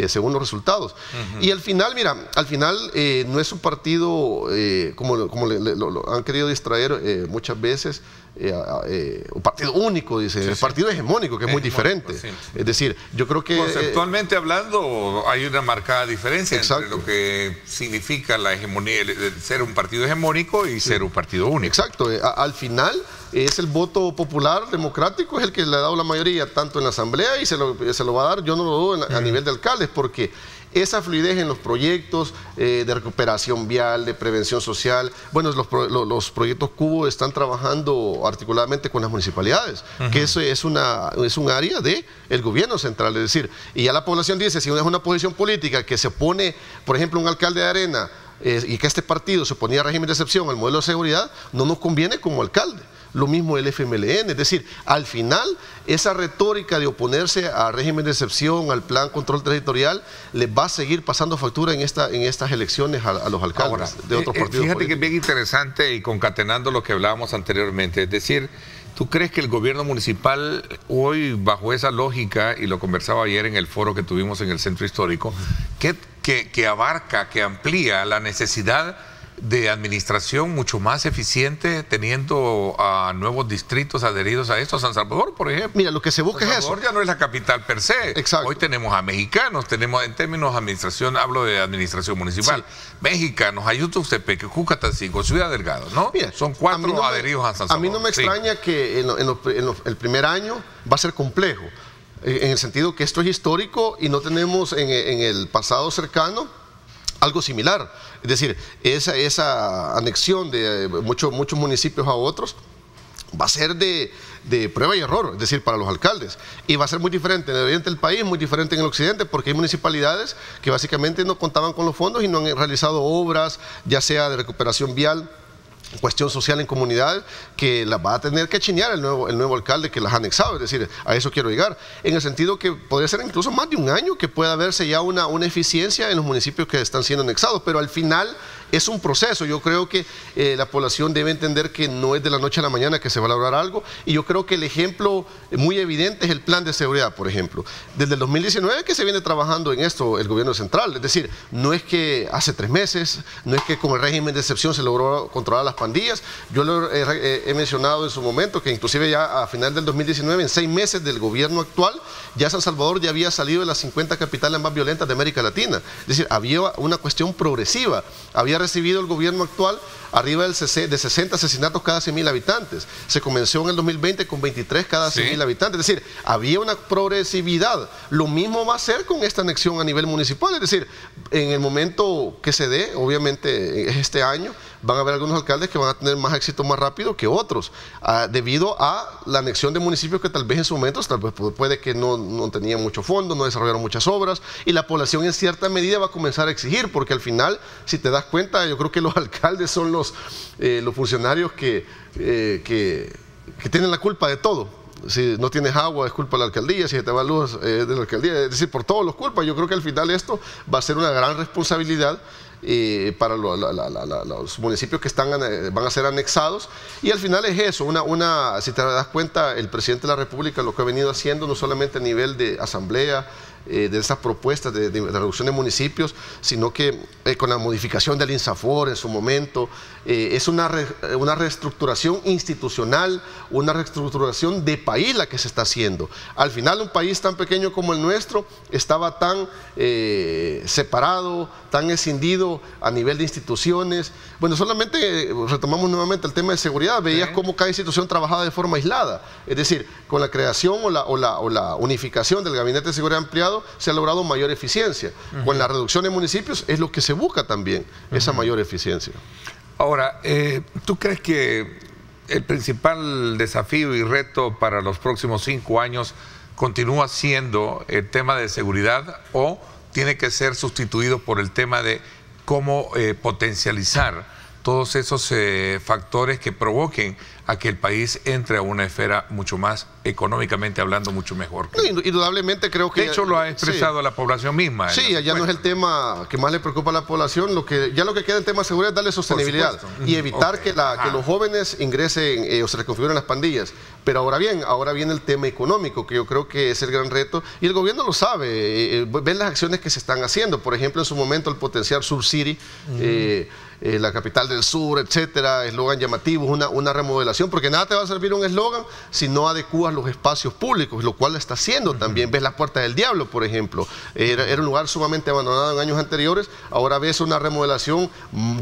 según los resultados. Y al final, mira, no es un partido, como lo han querido distraer muchas veces, un partido único, dice, el partido hegemónico, que es muy diferente. Sí. Es decir, yo creo que... Conceptualmente hablando, hay una marcada diferencia entre lo que significa la hegemonía, ser un partido hegemónico y ser un partido único. Exacto. Al final es el voto popular democrático, es el que le ha dado la mayoría tanto en la asamblea y se lo va a dar, yo no lo dudo, a nivel de alcaldes, porque esa fluidez en los proyectos de recuperación vial, de prevención social, bueno, los proyectos Cubo están trabajando articuladamente con las municipalidades, que eso es un área del gobierno central, es decir, y ya la población dice, si es una posición política que se opone, por ejemplo, un alcalde de Arena, y que este partido se oponía al régimen de excepción, al modelo de seguridad, no nos conviene como alcalde. Lo mismo el FMLN, es decir, al final esa retórica de oponerse al régimen de excepción, al plan control territorial, les va a seguir pasando factura en estas elecciones a los alcaldes. Ahora, de otros partidos fíjate políticos. Que es bien interesante y concatenando lo que hablábamos anteriormente, es decir, ¿tú crees que el gobierno municipal hoy, bajo esa lógica, y lo conversaba ayer en el foro que tuvimos en el Centro Histórico, que abarca, que amplía la necesidad de administración mucho más eficiente, teniendo a nuevos distritos adheridos a esto? San Salvador, por ejemplo. Mira, lo que se busca es eso. San Salvador ya no es la capital per se. Exacto. Hoy tenemos a mexicanos, tenemos en términos de administración, hablo de administración municipal, mexicanos, Ayutuxtepec, Jucatacingo, Ciudad Delgado, ¿no? Mira, son 4 adheridos a San Salvador. A mí no me extraña que el primer año va a ser complejo, en el sentido que esto es histórico y no tenemos en el pasado cercano algo similar. Es decir, esa anexión de muchos municipios a otros va a ser de prueba y error, es decir, para los alcaldes. Y va a ser muy diferente en el oriente del país, muy diferente en el occidente, porque hay municipalidades que básicamente no contaban con los fondos y no han realizado obras, ya sea de recuperación vial, cuestión social en comunidades, que las va a tener que chinear el nuevo alcalde que las ha anexado. Es decir, a eso quiero llegar, en el sentido que podría ser incluso más de un año que pueda verse ya una eficiencia en los municipios que están siendo anexados, pero al final es un proceso. Yo creo que la población debe entender que no es de la noche a la mañana que se va a lograr algo, y yo creo que el ejemplo muy evidente es el plan de seguridad, por ejemplo. Desde el 2019 que se viene trabajando en esto el gobierno central, es decir, no es que hace 3 meses, no es que con el régimen de excepción se logró controlar las pandillas. Yo lo he mencionado en su momento, que inclusive ya a final del 2019, en 6 meses del gobierno actual, ya San Salvador ya había salido de las 50 capitales más violentas de América Latina. Es decir, había una cuestión progresiva. Había recibido el gobierno actual arriba de 60 asesinatos cada 100.000 habitantes. Se comenzó en el 2020 con 23 cada 100.000 habitantes. Es decir, había una progresividad. Lo mismo va a ser con esta anexión a nivel municipal. Es decir, en el momento que se dé, obviamente este año, van a haber algunos alcaldes que van a tener más éxito más rápido que otros, debido a la anexión de municipios que tal vez en su momento, tal vez puede que no tenían mucho fondo, no desarrollaron muchas obras, y la población en cierta medida va a comenzar a exigir, porque al final, si te das cuenta, yo creo que los alcaldes son los funcionarios que tienen la culpa de todo. Si no tienes agua es culpa de la alcaldía, si se te va luz es de la alcaldía, es decir, por todos los culpas. Yo creo que al final esto va a ser una gran responsabilidad para los municipios que van a ser anexados, y al final es eso, si te das cuenta, el presidente de la República lo que ha venido haciendo no solamente a nivel de asamblea, de esas propuestas de reducción de municipios, sino que con la modificación del INSAFOR en su momento, es una reestructuración institucional, una reestructuración de país la que se está haciendo. Al final, un país tan pequeño como el nuestro estaba tan separado, tan escindido a nivel de instituciones. Bueno, solamente retomamos nuevamente el tema de seguridad, veías cómo cada institución trabajaba de forma aislada, es decir, con la creación o la unificación del Gabinete de Seguridad Ampliado se ha logrado mayor eficiencia. Con la reducción de municipios es lo que se busca también, esa mayor eficiencia. Ahora, ¿tú crees que el principal desafío y reto para los próximos 5 años continúa siendo el tema de seguridad o tiene que ser sustituido por el tema de cómo potencializar todos esos factores que provoquen a que el país entre a una esfera mucho más, económicamente hablando, mucho mejor? Indudablemente creo que... De hecho, lo ha expresado la población misma. Sí, ya no es el tema que más le preocupa a la población. Lo que queda en tema de seguridad es darle sostenibilidad y evitar que los jóvenes ingresen o se reconfiguren las pandillas. Pero ahora viene el tema económico, que yo creo que es el gran reto, y el gobierno lo sabe, ven las acciones que se están haciendo. Por ejemplo, en su momento el potenciar Sur City, la capital del sur, etcétera, eslogan llamativos, una remodelación, porque nada te va a servir un eslogan si no adecuas los espacios públicos, lo cual lo está haciendo también. Ves la Puerta del Diablo, por ejemplo, era un lugar sumamente abandonado en años anteriores, ahora ves una remodelación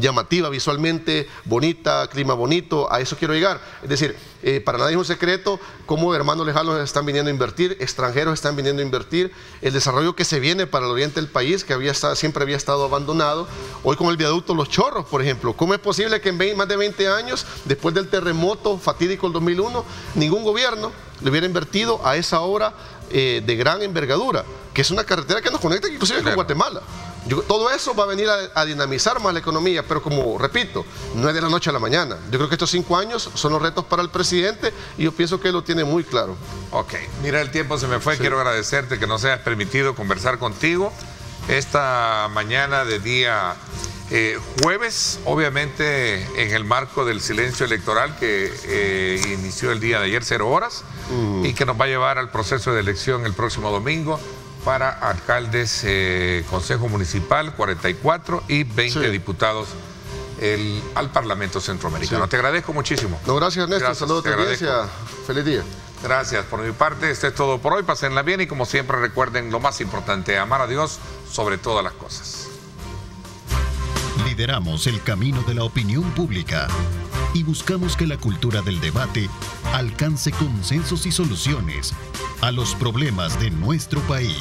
llamativa, visualmente bonita, clima bonito, a eso quiero llegar. Es decir, para nadie es un secreto cómo hermanos lejanos están viniendo a invertir, extranjeros están viniendo a invertir, el desarrollo que se viene para el oriente del país, que siempre había estado abandonado, hoy con el viaducto Los Chorros, por ejemplo. ¿Cómo es posible que en más de 20 años, después del terremoto fatídico del 2001, ningún gobierno le hubiera invertido a esa obra de gran envergadura, que es una carretera que nos conecta inclusive con Guatemala? Todo eso va a venir a dinamizar más la economía, pero como repito, no es de la noche a la mañana. Yo creo que estos 5 años son los retos para el presidente y yo pienso que él lo tiene muy claro. Ok, mira, el tiempo se me fue. Quiero agradecerte que nos hayas permitido conversar contigo esta mañana de día jueves, obviamente en el marco del silencio electoral que inició el día de ayer, 0 horas, y que nos va a llevar al proceso de elección el próximo domingo para alcaldes, Consejo Municipal, 44 y 20 diputados al Parlamento Centroamericano. Te agradezco muchísimo. No, gracias, Ernesto. Saludos a tu audiencia. Feliz día. Gracias por mi parte. Esto es todo por hoy. Pásenla bien y como siempre recuerden lo más importante, amar a Dios sobre todas las cosas. Lideramos el camino de la opinión pública y buscamos que la cultura del debate alcance consensos y soluciones a los problemas de nuestro país.